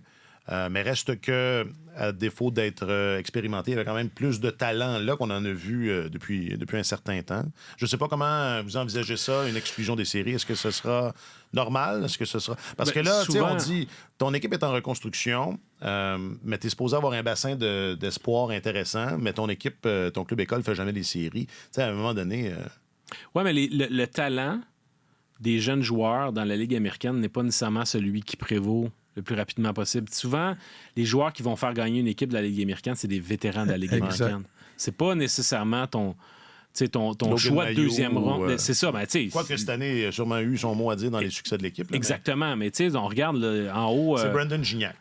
Mais reste que, à défaut d'être expérimenté, il y avait quand même plus de talent là qu'on en a vu depuis un certain temps. Je ne sais pas comment vous envisagez ça, une exclusion des séries. Est-ce que ce sera normal? Est-ce que ce sera... Parce que là, souvent... on dit, ton équipe est en reconstruction, mais tu es supposé avoir un bassin d'espoir intéressant, mais ton équipe, ton club école ne fait jamais les séries. T'sais, à un moment donné... Oui, mais le talent des jeunes joueurs dans la Ligue américaine n'est pas nécessairement celui qui prévaut le plus rapidement possible. Souvent, les joueurs qui vont faire gagner une équipe de la Ligue américaine, c'est des vétérans de la Ligue américaine. C'est pas nécessairement ton choix de deuxième ronde. C'est ça. Ben, quoique cette année, il a sûrement eu son mot à dire dans les succès de l'équipe. Là, exactement. Mais on regarde en haut... C'est Brandon Gignac.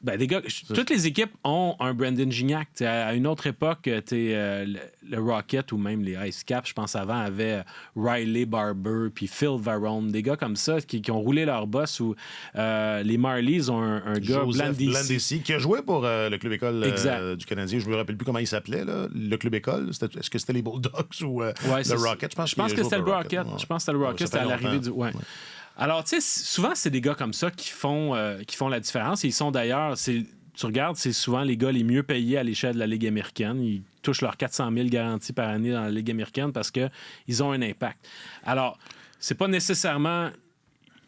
Ben, des gars, toutes les équipes ont un Brandon Gignac. À une autre époque, le Rocket ou même les Ice Caps, je pense avant, avaient Riley Barber puis Phil Varone, des gars comme ça qui ont roulé leur boss. Ou les Marlies ont un gars, Blandisi, qui a joué pour le club école du Canadien. Je me rappelle plus comment il s'appelait, là, le club école. Est-ce que c'était les Bulldogs ou le Rocket? Je pense que c'était le Rocket. Je pense que c'était le Rocket. C'était à l'arrivée du... Ouais. Alors, tu sais, souvent, c'est des gars comme ça qui font la différence. Et ils sont d'ailleurs, tu regardes, c'est souvent les gars les mieux payés à l'échelle de la Ligue américaine. Ils touchent leurs 400 000 garantis par année dans la Ligue américaine parce qu'ils ont un impact. Alors, c'est pas nécessairement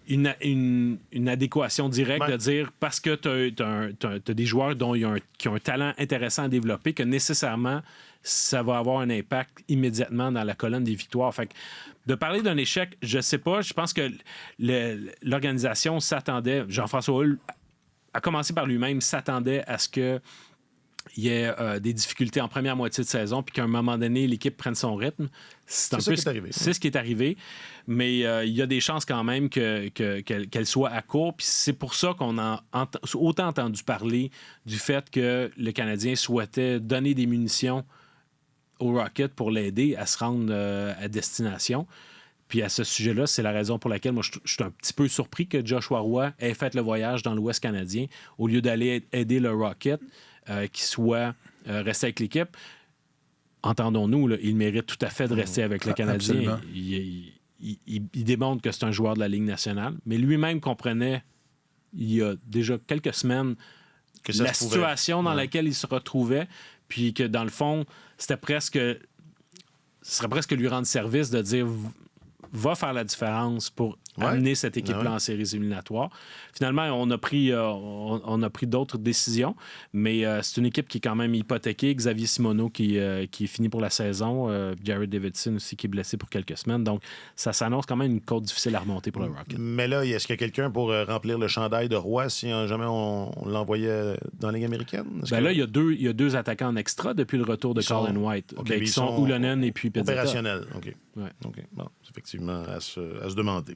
une adéquation directe de dire parce que tu as des joueurs qui ont un talent intéressant à développer que nécessairement ça va avoir un impact immédiatement dans la colonne des victoires. Fait que de parler d'un échec, je sais pas. Je pense que l'organisation s'attendait, Jean-François Houle a commencé par lui-même, s'attendait à ce qu'il y ait des difficultés en première moitié de saison puis qu'à un moment donné, l'équipe prenne son rythme. C'est ce qui est arrivé. Mais il y a des chances quand même qu'elle soit à court. Puis c'est pour ça qu'on a autant entendu parler du fait que le Canadien souhaitait donner des munitions au Rocket pour l'aider à se rendre à destination. Puis à ce sujet-là, c'est la raison pour laquelle moi, je suis un petit peu surpris que Joshua Roy ait fait le voyage dans l'Ouest canadien au lieu d'aller aider le Rocket, qui soit resté avec l'équipe. Entendons-nous, là, il mérite tout à fait de rester avec le Canadien. Il démontre que c'est un joueur de la Ligue nationale, mais lui-même comprenait, il y a déjà quelques semaines, la situation dans laquelle il se retrouvait, puis que dans le fond, ce serait presque lui rendre service de dire va faire la différence pour amener cette équipe-là en séries éliminatoires. Finalement, on a pris d'autres décisions, mais c'est une équipe qui est quand même hypothéquée. Xavier Simoneau qui est fini pour la saison, Jared Davidson aussi qui est blessé pour quelques semaines. Donc, ça s'annonce quand même une côte difficile à remonter pour le Rocket. Mais là, est-ce qu'il y a quelqu'un pour remplir le chandail de Roy si jamais on l'envoyait dans la Ligue américaine? Là, il y a deux attaquants en extra depuis le retour de Colin White. Qui sont Ulonen et puis Pezzetta. Opérationnels, OK. Ouais. OK. Bon, c'est effectivement à se demander.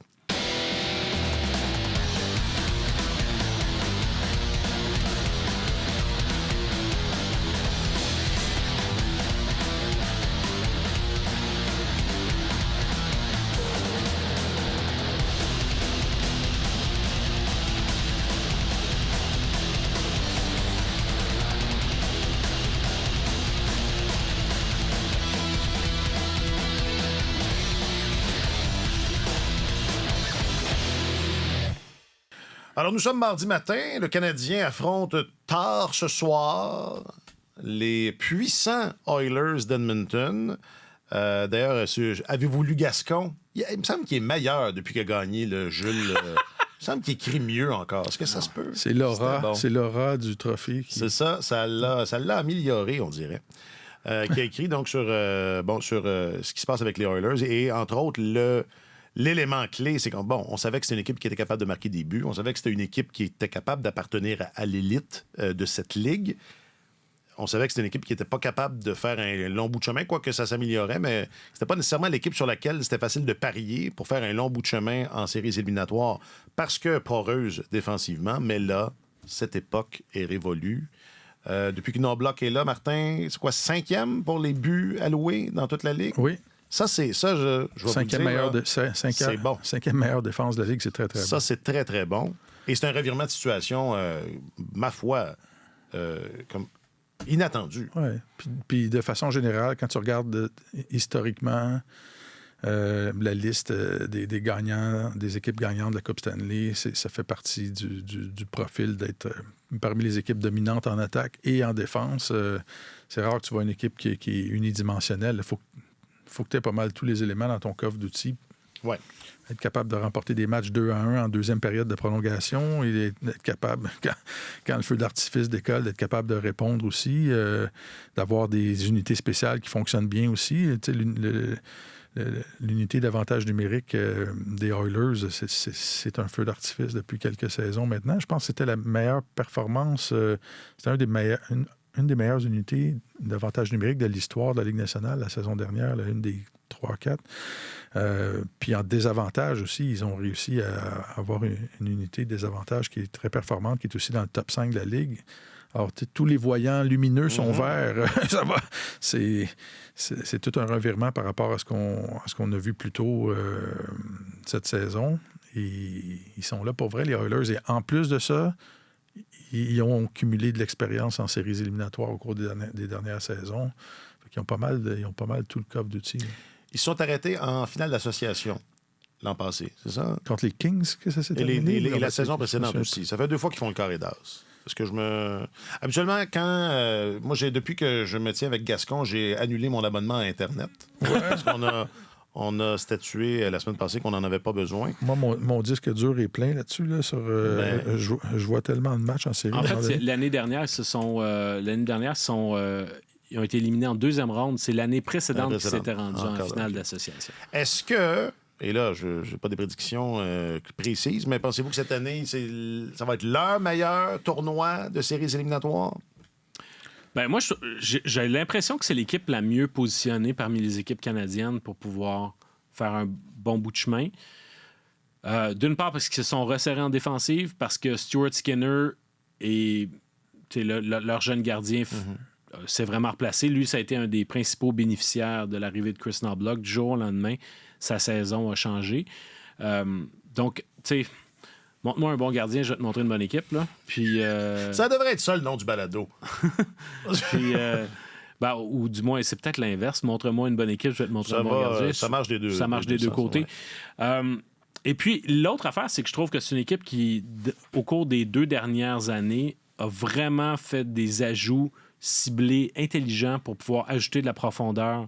Alors, nous sommes mardi matin. Le Canadien affronte tard ce soir les puissants Oilers d'Edmonton. D'ailleurs, avez-vous lu Gascon? Il me semble qu'il est meilleur depuis qu'il a gagné le Jules. Il me semble qu'il écrit mieux encore. Est-ce que ça se peut? C'est l'aura, c'est l'aura du trophée. C'est ça l'a amélioré, on dirait. Qui a écrit donc sur ce qui se passe avec les Oilers et, entre autres, l'élément clé, c'est qu'on savait que c'était une équipe qui était capable de marquer des buts. On savait que c'était une équipe qui était capable d'appartenir à l'élite de cette ligue. on savait que c'était une équipe qui n'était pas capable de faire un long bout de chemin, quoique ça s'améliorait, mais c'était pas nécessairement l'équipe sur laquelle c'était facile de parier pour faire un long bout de chemin en séries éliminatoires parce que poreuse défensivement. Mais là, cette époque est révolue. Depuis que Knoblauch est là, Martin, c'est quoi, 5e pour les buts alloués dans toute la Ligue? Oui. Ça, je vais vous le dire. C'est bon. 5e meilleure défense de la Ligue, c'est très, très bon. Ça, c'est très, très bon. Et c'est un revirement de situation, ma foi, comme inattendu. Oui. Puis de façon générale, quand tu regardes historiquement la liste des gagnants, des équipes gagnantes de la Coupe Stanley, ça fait partie du profil d'être parmi les équipes dominantes en attaque et en défense. C'est rare que tu vois une équipe qui est unidimensionnelle. Il faut que tu aies pas mal tous les éléments dans ton coffre d'outils. Ouais. Être capable de remporter des matchs 2-1 en deuxième période de prolongation et d'être capable, quand le feu d'artifice décolle, d'être capable de répondre aussi, d'avoir des unités spéciales qui fonctionnent bien aussi. Tu sais, l'unité d'avantage numérique des Oilers, c'est un feu d'artifice depuis quelques saisons maintenant. Je pense que c'était la meilleure performance. C'était une des meilleures unités d'avantage numérique de l'histoire de la Ligue nationale la saison dernière, une des 3-4. Puis en désavantage aussi, ils ont réussi à avoir une unité de désavantage qui est très performante, qui est aussi dans le top 5 de la Ligue. Alors, tous les voyants lumineux sont verts. Ça va. C'est tout un revirement par rapport à ce qu'on a vu plus tôt cette saison. Et ils sont là pour vrai, les Oilers. Et en plus de ça, ils ont cumulé de l'expérience en séries éliminatoires au cours des dernières saisons. Ils ont pas mal tout le coffre d'outils. Ils se sont arrêtés en finale d'association l'an passé, c'est ça? Contre les Kings, que ça s'est terminé? Et la saison précédente aussi. Ça fait 2 fois qu'ils font le carré d'as. Parce que habituellement, quand... moi, depuis que je me tiens avec Gascon, j'ai annulé mon abonnement à Internet. Parce qu'on a statué la semaine passée qu'on n'en avait pas besoin. Moi, mon disque dur est plein là-dessus. Là, je vois tellement de matchs en série. En fait, l'année dernière, ils ont été éliminés en 2e ronde. C'est l'année précédente qu'ils s'étaient rendus en finale d'association. Est-ce que... Et là, je n'ai pas des prédictions précises, mais pensez-vous que cette année, ça va être leur meilleur tournoi de séries éliminatoires? Ben moi, j'ai l'impression que c'est l'équipe la mieux positionnée parmi les équipes canadiennes pour pouvoir faire un bon bout de chemin. D'une part, parce qu'ils se sont resserrés en défensive, parce que Stuart Skinner et leur jeune gardien s'est vraiment replacé. Lui, ça a été un des principaux bénéficiaires de l'arrivée de Chris Knoblauch. Du jour au lendemain, sa saison a changé. Donc, tu sais, montre-moi un bon gardien, je vais te montrer une bonne équipe. Là. Puis, ça devrait être ça, le nom du balado. Puis, ou du moins, c'est peut-être l'inverse. Montre-moi une bonne équipe, je vais te montrer un bon gardien. Ça marche des deux. Ça marche des deux côtés. Ouais. Et puis, l'autre affaire, c'est que je trouve que c'est une équipe qui, au cours des 2 dernières années, a vraiment fait des ajouts ciblés, intelligents pour pouvoir ajouter de la profondeur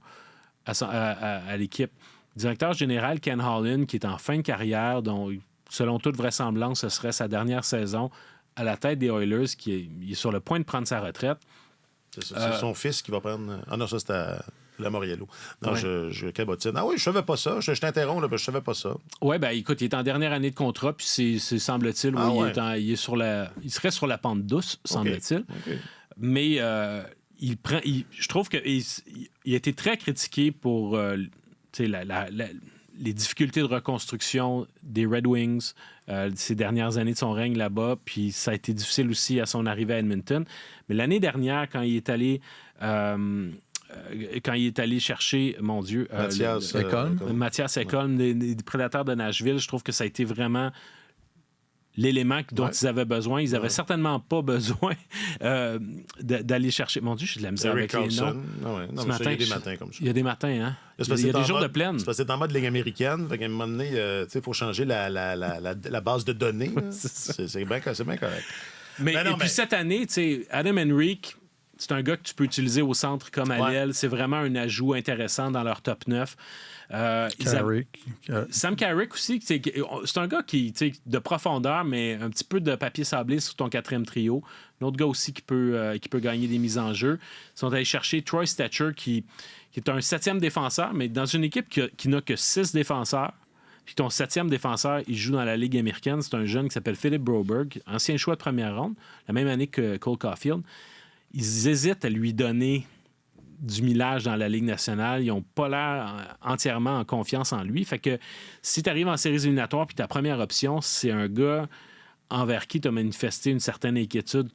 à l'équipe. Directeur général Ken Holland, qui est en fin de carrière, dont, selon toute vraisemblance, ce serait sa dernière saison à la tête des Oilers, il est sur le point de prendre sa retraite. C'est ça, c'est son fils qui va prendre... Ah non, ça, c'était à la Moriello. Non, ouais. je cabotine. Ah oui, je savais pas ça. Je t'interromps, là, je savais pas ça. Oui, ben écoute, il est en dernière année de contrat, puis c'est semble-t-il, il serait sur la pente douce, semble-t-il. Okay. Mais je trouve qu'il a été très critiqué pour... les difficultés de reconstruction des Red Wings ces dernières années de son règne là-bas, puis ça a été difficile aussi à son arrivée à Edmonton. Mais l'année dernière, quand il est allé chercher, mon Dieu, Mathias Ekholm des Prédateurs de Nashville, je trouve que ça a été vraiment l'élément dont ils avaient besoin. Ils n'avaient certainement pas besoin d'aller chercher... Mon Dieu, j'ai de la misère avec les noms. Ce matin, il y a des matins comme ça. Il y a des matins, hein? Il y a des jours de plaine. C'est parce que c'est en mode Ligue américaine. Fait qu'à un moment donné, il faut changer la base de données. C'est bien correct. Puis cette année, Adam Henrique, c'est un gars que tu peux utiliser au centre comme à l'aile. C'est vraiment un ajout intéressant dans leur top 9. Sam Carrick aussi, c'est un gars qui de profondeur, mais un petit peu de papier sablé sur ton 4e trio. Un autre gars aussi qui peut gagner des mises en jeu. Ils sont allés chercher Troy Stetcher, qui est un 7e défenseur, mais dans une équipe qui n'a que 6 défenseurs. Puis ton 7e défenseur, il joue dans la Ligue américaine. C'est un jeune qui s'appelle Philip Broberg, ancien choix de première ronde, la même année que Cole Caulfield. ils hésitent à lui donner du millage dans la Ligue nationale. Ils n'ont pas l'air entièrement en confiance en lui. Fait que si tu arrives en séries éliminatoires puis ta première option, c'est un gars envers qui tu as manifesté une certaine inquiétude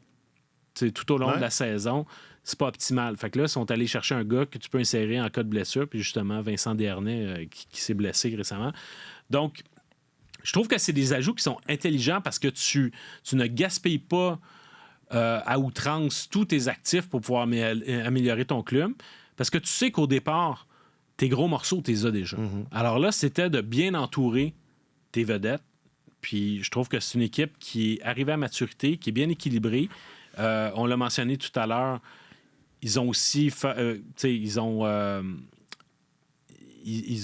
tout au long de la saison, c'est pas optimal. Fait que là, ils sont allés chercher un gars que tu peux insérer en cas de blessure, puis justement, Vincent Desharnais qui s'est blessé récemment. Donc, je trouve que c'est des ajouts qui sont intelligents parce que tu ne gaspilles pas à outrance tous tes actifs pour pouvoir améliorer ton club. Parce que tu sais qu'au départ, tes gros morceaux, tu les as déjà. Mm-hmm. Alors là, c'était de bien entourer tes vedettes. Puis je trouve que c'est une équipe qui est arrivée à maturité, qui est bien équilibrée. On l'a mentionné tout à l'heure, ils ont aussi ils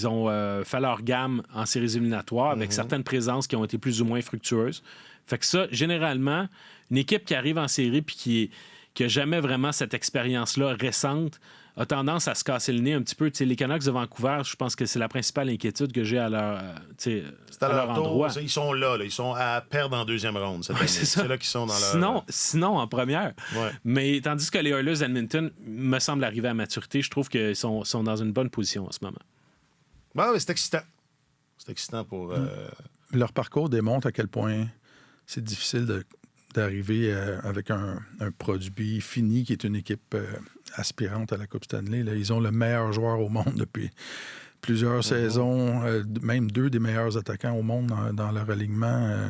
ont fait leur gamme en séries éliminatoires avec certaines présences qui ont été plus ou moins fructueuses. Fait que ça, généralement, une équipe qui arrive en série puis qui n'a jamais vraiment cette expérience-là récente a tendance à se casser le nez un petit peu. T'sais, les Canucks de Vancouver, je pense que c'est la principale inquiétude que j'ai à leur endroit. Ils sont là. Ils sont à perdre en deuxième ronde cette année. C'est là qu'ils sont dans leur... Sinon, en première. Ouais. Mais tandis que les Oilers d'Edmonton me semblent arriver à maturité, je trouve qu'ils sont dans une bonne position en ce moment. Ben, c'est excitant. C'est excitant pour... Leur parcours démontre à quel point c'est difficile d'arriver avec un produit fini qui est une équipe aspirante à la Coupe Stanley. Là, ils ont le meilleur joueur au monde depuis plusieurs saisons, même 2 des meilleurs attaquants au monde dans leur alignement.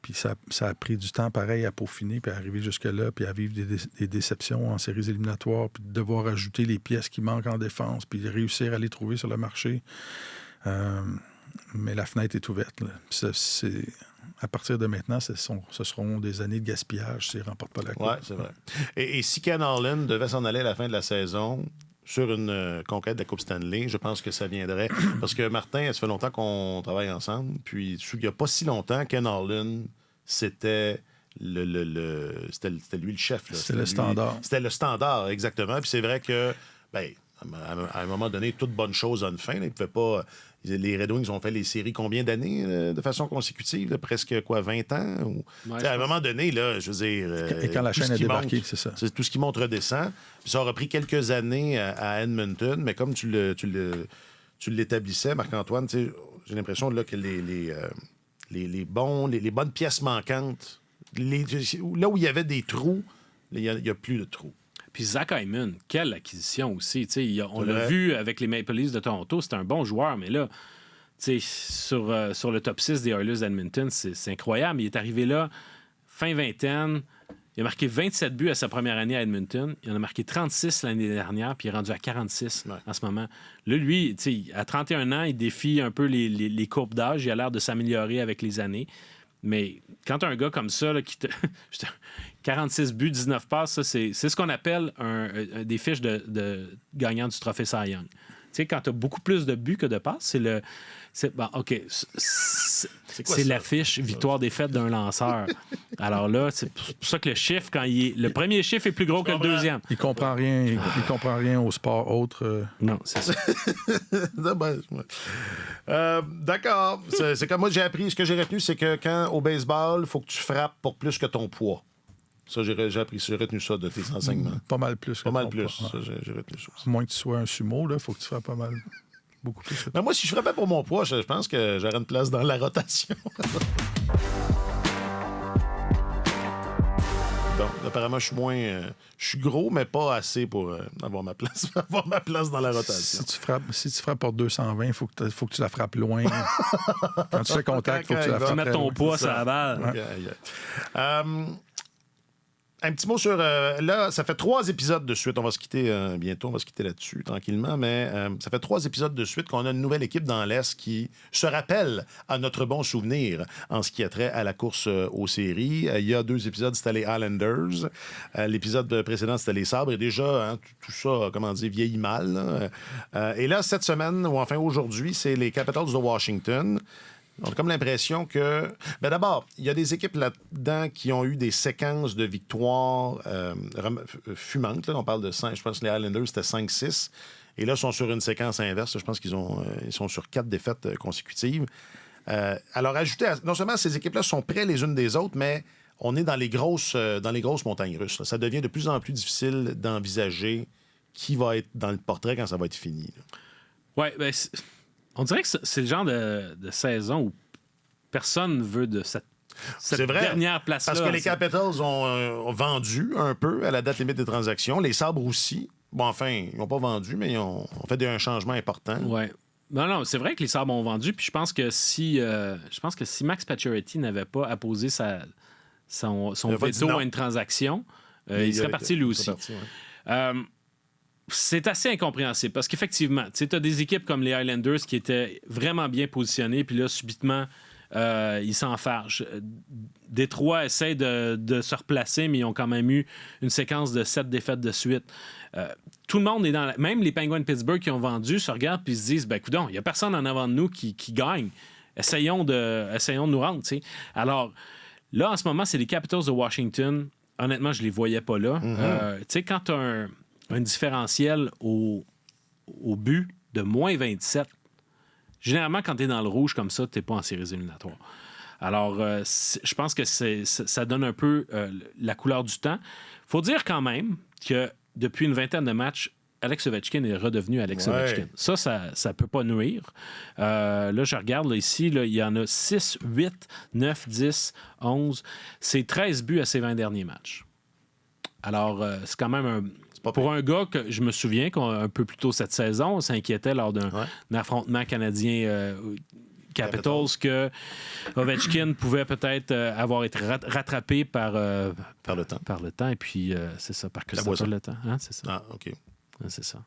Puis ça a pris du temps pareil à peaufiner, puis à arriver jusque-là, puis à vivre des déceptions en séries éliminatoires, puis de devoir ajouter les pièces qui manquent en défense, puis réussir à les trouver sur le marché. Mais la fenêtre est ouverte. Là. À partir de maintenant, ce seront des années de gaspillage s'ils ne remportent pas la Coupe. Oui, c'est vrai. Et si Ken Holland devait s'en aller à la fin de la saison sur une conquête de la Coupe Stanley, je pense que ça viendrait. Parce que Martin, ça fait longtemps qu'on travaille ensemble. Puis il n'y a pas si longtemps, Ken Holland, c'était c'était lui le chef. Là. C'était le standard. C'était le standard, exactement. Puis c'est vrai que, à un moment donné, toute bonne chose a une fin. Là. Il ne pouvait pas... Les Red Wings ont fait les séries combien d'années de façon consécutive? Là, presque 20 ans? À un moment donné, là, je veux dire... Et quand la chaîne a débarqué, c'est ça. C'est tout ce qui monte redescend. Puis ça aura pris quelques années à Edmonton, mais comme tu l'établissais, Marc-Antoine, j'ai l'impression là, que les bonnes pièces manquantes, là où il y avait des trous, il n'y a plus de trous. Puis Zach Hyman, quelle acquisition aussi. On l'a vu avec les Maple Leafs de Toronto, c'est un bon joueur, mais là, sur le top 6 des Oilers d'Edmonton, c'est incroyable. Il est arrivé là, fin vingtaine, il a marqué 27 buts à sa première année à Edmonton, il en a marqué 36 l'année dernière, puis il est rendu à 46 en ce moment. Là, lui, à 31 ans, il défie un peu les courbes d'âge, il a l'air de s'améliorer avec les années. Mais quand tu as un gars comme ça, là, 46 buts, 19 passes, ça, c'est ce qu'on appelle des fiches de gagnant du trophée Cy Young. Tu sais, quand tu as beaucoup plus de buts que de passes, c'est la fiche victoire-défaite d'un lanceur. Alors là, c'est pour ça que le chiffre, le premier chiffre est plus gros que le deuxième. Il comprend rien au sport autre. Non, c'est ça. D'accord. C'est comme moi, j'ai appris, ce que j'ai retenu, c'est que quand au baseball, il faut que tu frappes pour plus que ton poids. Ça, j'ai retenu ça de tes enseignements. Pas mal plus. Pas mal plus. Ça, j'ai retenu ça aussi. À moins que tu sois un sumo, il faut que tu fasses pas mal. Beaucoup plus. Mais moi, si je frappais pour mon poids, je pense que j'aurais une place dans la rotation. Bon, apparemment, je suis gros, mais pas assez pour avoir ma place dans la rotation. Si tu frappes pour 220, il faut que tu la frappes loin. Quand tu fais contact, il faut que tu la frappes. Tu mets ton poids sur la balle. Okay. Un petit mot sur... là, ça fait 3 épisodes de suite. On va se quitter bientôt. On va se quitter là-dessus, tranquillement. Mais ça fait 3 épisodes de suite qu'on a une nouvelle équipe dans l'Est qui se rappelle à notre bon souvenir en ce qui a trait à la course aux séries. Il y a 2 épisodes, c'était les Islanders. L'épisode précédent, c'était les Sabres. Et déjà, tout ça, vieillit mal. Et là, cette semaine, ou enfin aujourd'hui, c'est les Capitals de Washington. On a comme l'impression que... Ben d'abord, il y a des équipes là-dedans qui ont eu des séquences de victoires fumantes. Là. On parle de 5. Je pense que les Islanders, c'était 5-6. Et là, ils sont sur une séquence inverse. Je pense qu'ils sont sur 4 défaites consécutives. Alors, non seulement ces équipes-là sont près les unes des autres, mais on est dans les grosses montagnes russes. Là. Ça devient de plus en plus difficile d'envisager qui va être dans le portrait quand ça va être fini. Oui, ben, on dirait que c'est le genre de saison où personne ne veut de cette dernière place-là. Parce que les Capitals ont vendu un peu à la date limite des transactions. Les Sabres aussi. Bon, enfin, ils n'ont pas vendu, mais ils ont fait un changement important. Oui. Non, c'est vrai que les Sabres ont vendu. Puis je pense que si Max Pacioretty n'avait pas apposé son veto à une transaction, il serait parti lui aussi. C'est assez incompréhensible parce qu'effectivement, tu as des équipes comme les Highlanders qui étaient vraiment bien positionnées, puis là, subitement, ils s'enfargent. Détroit essaie de se replacer, mais ils ont quand même eu une séquence de 7 défaites de suite. Tout le monde est dans même les Penguins de Pittsburgh qui ont vendu se regardent et se disent, ben coudonc, il n'y a personne en avant de nous qui gagne. Essayons de nous rendre. T'sais. Alors, là, en ce moment, c'est les Capitals de Washington. Honnêtement, je ne les voyais pas là. Quand tu as un différentiel au but de moins 27, généralement, quand tu es dans le rouge comme ça, tu n'es pas en séries éliminatoires. Alors, je pense que ça donne un peu la couleur du temps. Il faut dire quand même que depuis une vingtaine de matchs, Alex Ovechkin est redevenu Alex Ovechkin. Ça ne peut pas nuire. Là, je regarde ici, il y en a 6, 8, 9, 10, 11. C'est 13 buts à ses 20 derniers matchs. Alors, c'est quand même pour un gars que je me souviens qu'un peu plus tôt cette saison, on s'inquiétait lors d'un affrontement canadien Capitals que Ovechkin pouvait peut-être avoir été rattrapé par le temps. Par le temps, et puis c'est ça, par que ça par le temps. Hein, c'est ça. Ah, OK. Ah, c'est ça.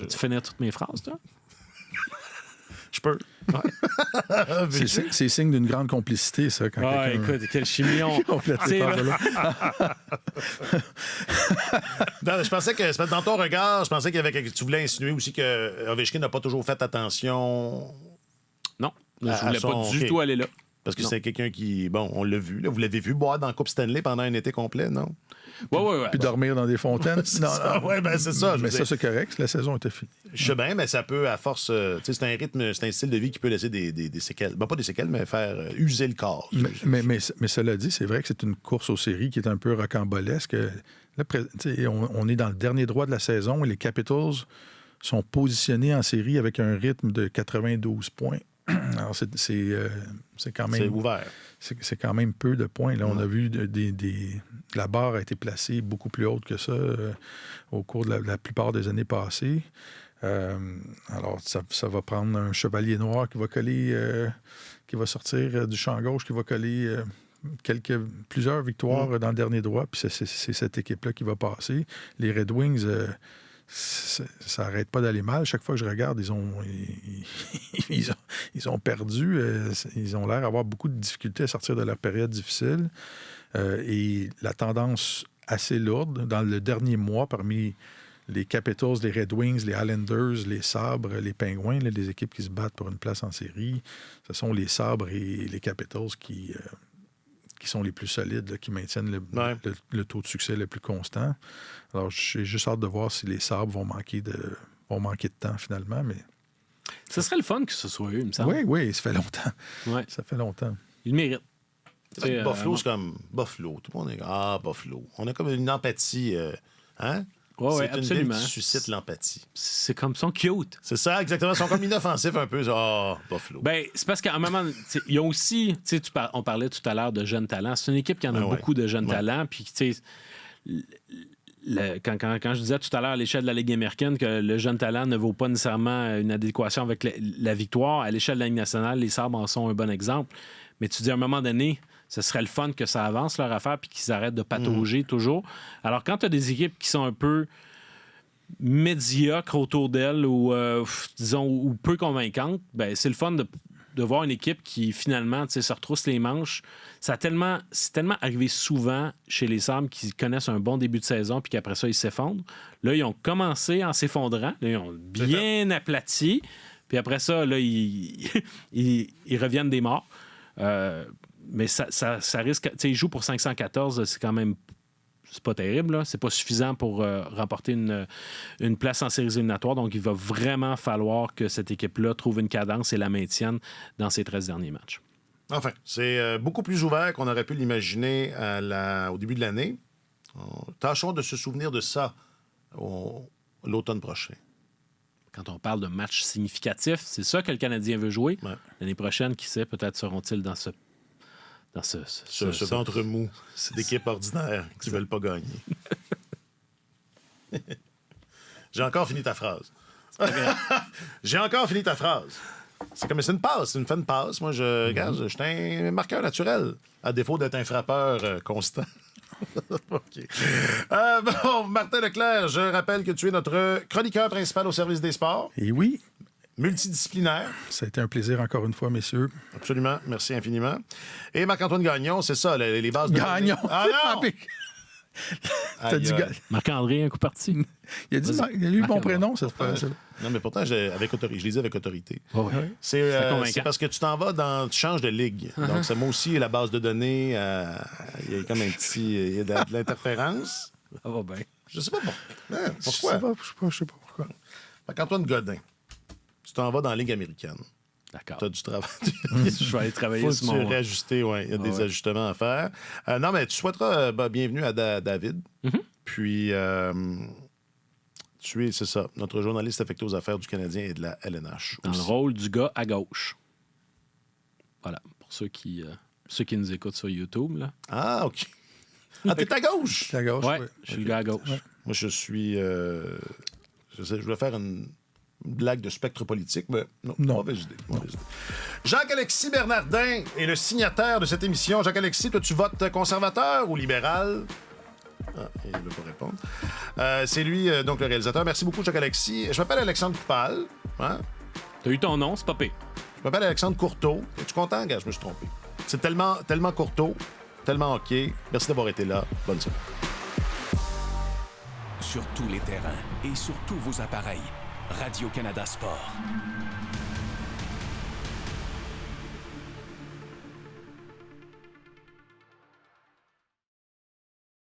Tu finir toutes mes phrases, toi? Je peux. Ouais. c'est signe d'une grande complicité, ça. Quand écoute, quel chimion. Je pensais que, dans ton regard, tu voulais insinuer aussi que Ovechkin n'a pas toujours fait attention. Non, je ne voulais pas du tout aller là. Parce que c'est quelqu'un qui, on l'a vu, là, vous l'avez vu boire dans la Coupe Stanley pendant un été complet, non? Oui. Puis dormir dans des fontaines. C'est ça, mais ça, c'est correct. La saison était finie. Je sais bien, mais ça peut, à force... c'est un rythme, c'est un style de vie qui peut laisser des séquelles. Pas des séquelles, mais faire user le corps. Mais cela dit, c'est vrai que c'est une course aux séries qui est un peu rocambolesque. Là, on est dans le dernier droit de la saison et les Capitals sont positionnés en série avec un rythme de 92 points. Alors, c'est quand même... C'est ouvert. C'est quand même peu de points. Là, on a vu la barre a été placée beaucoup plus haute que ça au cours de la plupart des années passées. Alors, ça va prendre un chevalier noir qui va coller, qui va sortir du champ gauche, qui va coller plusieurs victoires dans le dernier droit. Puis c'est cette équipe-là qui va passer. Les Red Wings... ça n'arrête pas d'aller mal. Chaque fois que je regarde, ils ont perdu. Ils ont l'air d'avoir beaucoup de difficultés à sortir de leur période difficile. Et la tendance assez lourde dans le dernier mois parmi les Capitals, les Red Wings, les Islanders, les Sabres, les Penguins, là, les équipes qui se battent pour une place en série, ce sont les Sabres et les Capitals qui sont les plus solides, là, qui maintiennent le taux de succès le plus constant. Alors, j'ai juste hâte de voir si les Sabres vont manquer de temps, finalement. Mais... Ce serait le fun que ce soit eux, il me semble. Oui, ça fait longtemps. Ouais. Ça fait longtemps. Ils le méritent. Buffalo, c'est comme Buffalo. Tout le monde est Buffalo. On a comme une empathie. Hein? Oui, absolument. C'est une ville qui suscite l'empathie. C'est comme, ils sont cute. C'est ça, exactement. Ils sont comme inoffensifs un peu. Buffalo. Ben, c'est parce qu'à un moment, il y a aussi, on parlait tout à l'heure de jeunes talents. C'est une équipe qui en a beaucoup de jeunes talents. Puis, tu sais, quand je disais tout à l'heure à l'échelle de la Ligue américaine que le jeune talent ne vaut pas nécessairement une adéquation avec la victoire, à l'échelle de la Ligue nationale, les Sabres en sont un bon exemple. Mais tu dis à un moment donné, ce serait le fun que ça avance leur affaire puis qu'ils arrêtent de patauger toujours. Alors, quand tu as des équipes qui sont un peu médiocres autour d'elles ou, disons, ou peu convaincantes, ben c'est le fun de voir une équipe qui, finalement, se retrousse les manches. C'est tellement arrivé souvent chez les Sabres qui connaissent un bon début de saison puis qu'après ça, ils s'effondrent. Là, ils ont commencé en s'effondrant. Là, ils ont bien aplati. Puis après ça, là, ils reviennent des morts. Mais ça risque... Tu sais, ils jouent pour 514, c'est quand même... C'est pas terrible, là. C'est pas suffisant pour remporter une place en séries éliminatoires. Donc, il va vraiment falloir que cette équipe-là trouve une cadence et la maintienne dans ses 13 derniers matchs. Enfin, c'est beaucoup plus ouvert qu'on aurait pu l'imaginer au début de l'année. Tâchons de se souvenir de ça l'automne prochain. Quand on parle de match significatif, c'est ça que le Canadien veut jouer. Ouais. L'année prochaine, qui sait, peut-être seront-ils dans ce ventre mou d'équipes ordinaires qui ne veulent pas gagner. J'ai encore fini ta phrase. J'ai encore fini ta phrase. C'est comme une passe, c'est une passe. Moi, regarde, je suis un marqueur naturel, à défaut d'être un frappeur constant. OK. Bon, Martin Leclerc, je rappelle que tu es notre chroniqueur principal au service des sports. Et oui. Multidisciplinaire. Ça a été un plaisir encore une fois, messieurs. Absolument. Merci infiniment. Et Marc-Antoine Gagnon, c'est ça, les bases de... Gagnon! Ah non! T'as dit Marc-André, un coup parti. Il a eu le bon prénom, cette fois. Non, mais pourtant, je l'ai dit avec autorité. Oh, oui. C'est parce que tu t'en vas tu changes de ligue. Donc, ça, moi aussi, la base de données, il y a comme un petit... Il y a de l'interférence. Ça va bien. Je sais pas pourquoi. Je sais pas pourquoi. Marc-Antoine Godin, tu t'en vas dans la Ligue américaine. D'accord. Tu as du travail. Je vais aller travailler sur mon... Faut réajuster, oui. Il y a des ajustements à faire. Non, mais tu souhaiteras bienvenue à David. Mm-hmm. Puis, tu es, c'est ça, notre journaliste affecté aux affaires du Canadien et de la LNH. Dans le rôle du gars à gauche. Voilà, pour ceux qui nous écoutent sur YouTube. Là. Ah, OK. Ah, t'es à gauche? T'es à gauche, oui. Je suis le gars à gauche. Ouais. Moi, je suis... je voulais faire une blague de spectre politique, mais non. Mauvaise idée. Jacques-Alexis Bernardin est le signataire de cette émission. Jacques-Alexis, toi, tu votes conservateur ou libéral? Ah, il ne veut pas répondre. C'est lui, donc, le réalisateur. Merci beaucoup, Jacques-Alexis. Je m'appelle Alexandre Coupal. Hein? T'as eu ton nom, c'est pas pire. Je m'appelle Alexandre Courteau. Es-tu content, gars? Je me suis trompé. C'est tellement Courteau, tellement OK. Merci d'avoir été là. Bonne semaine. Sur tous les terrains et sur tous vos appareils, Radio-Canada Sport.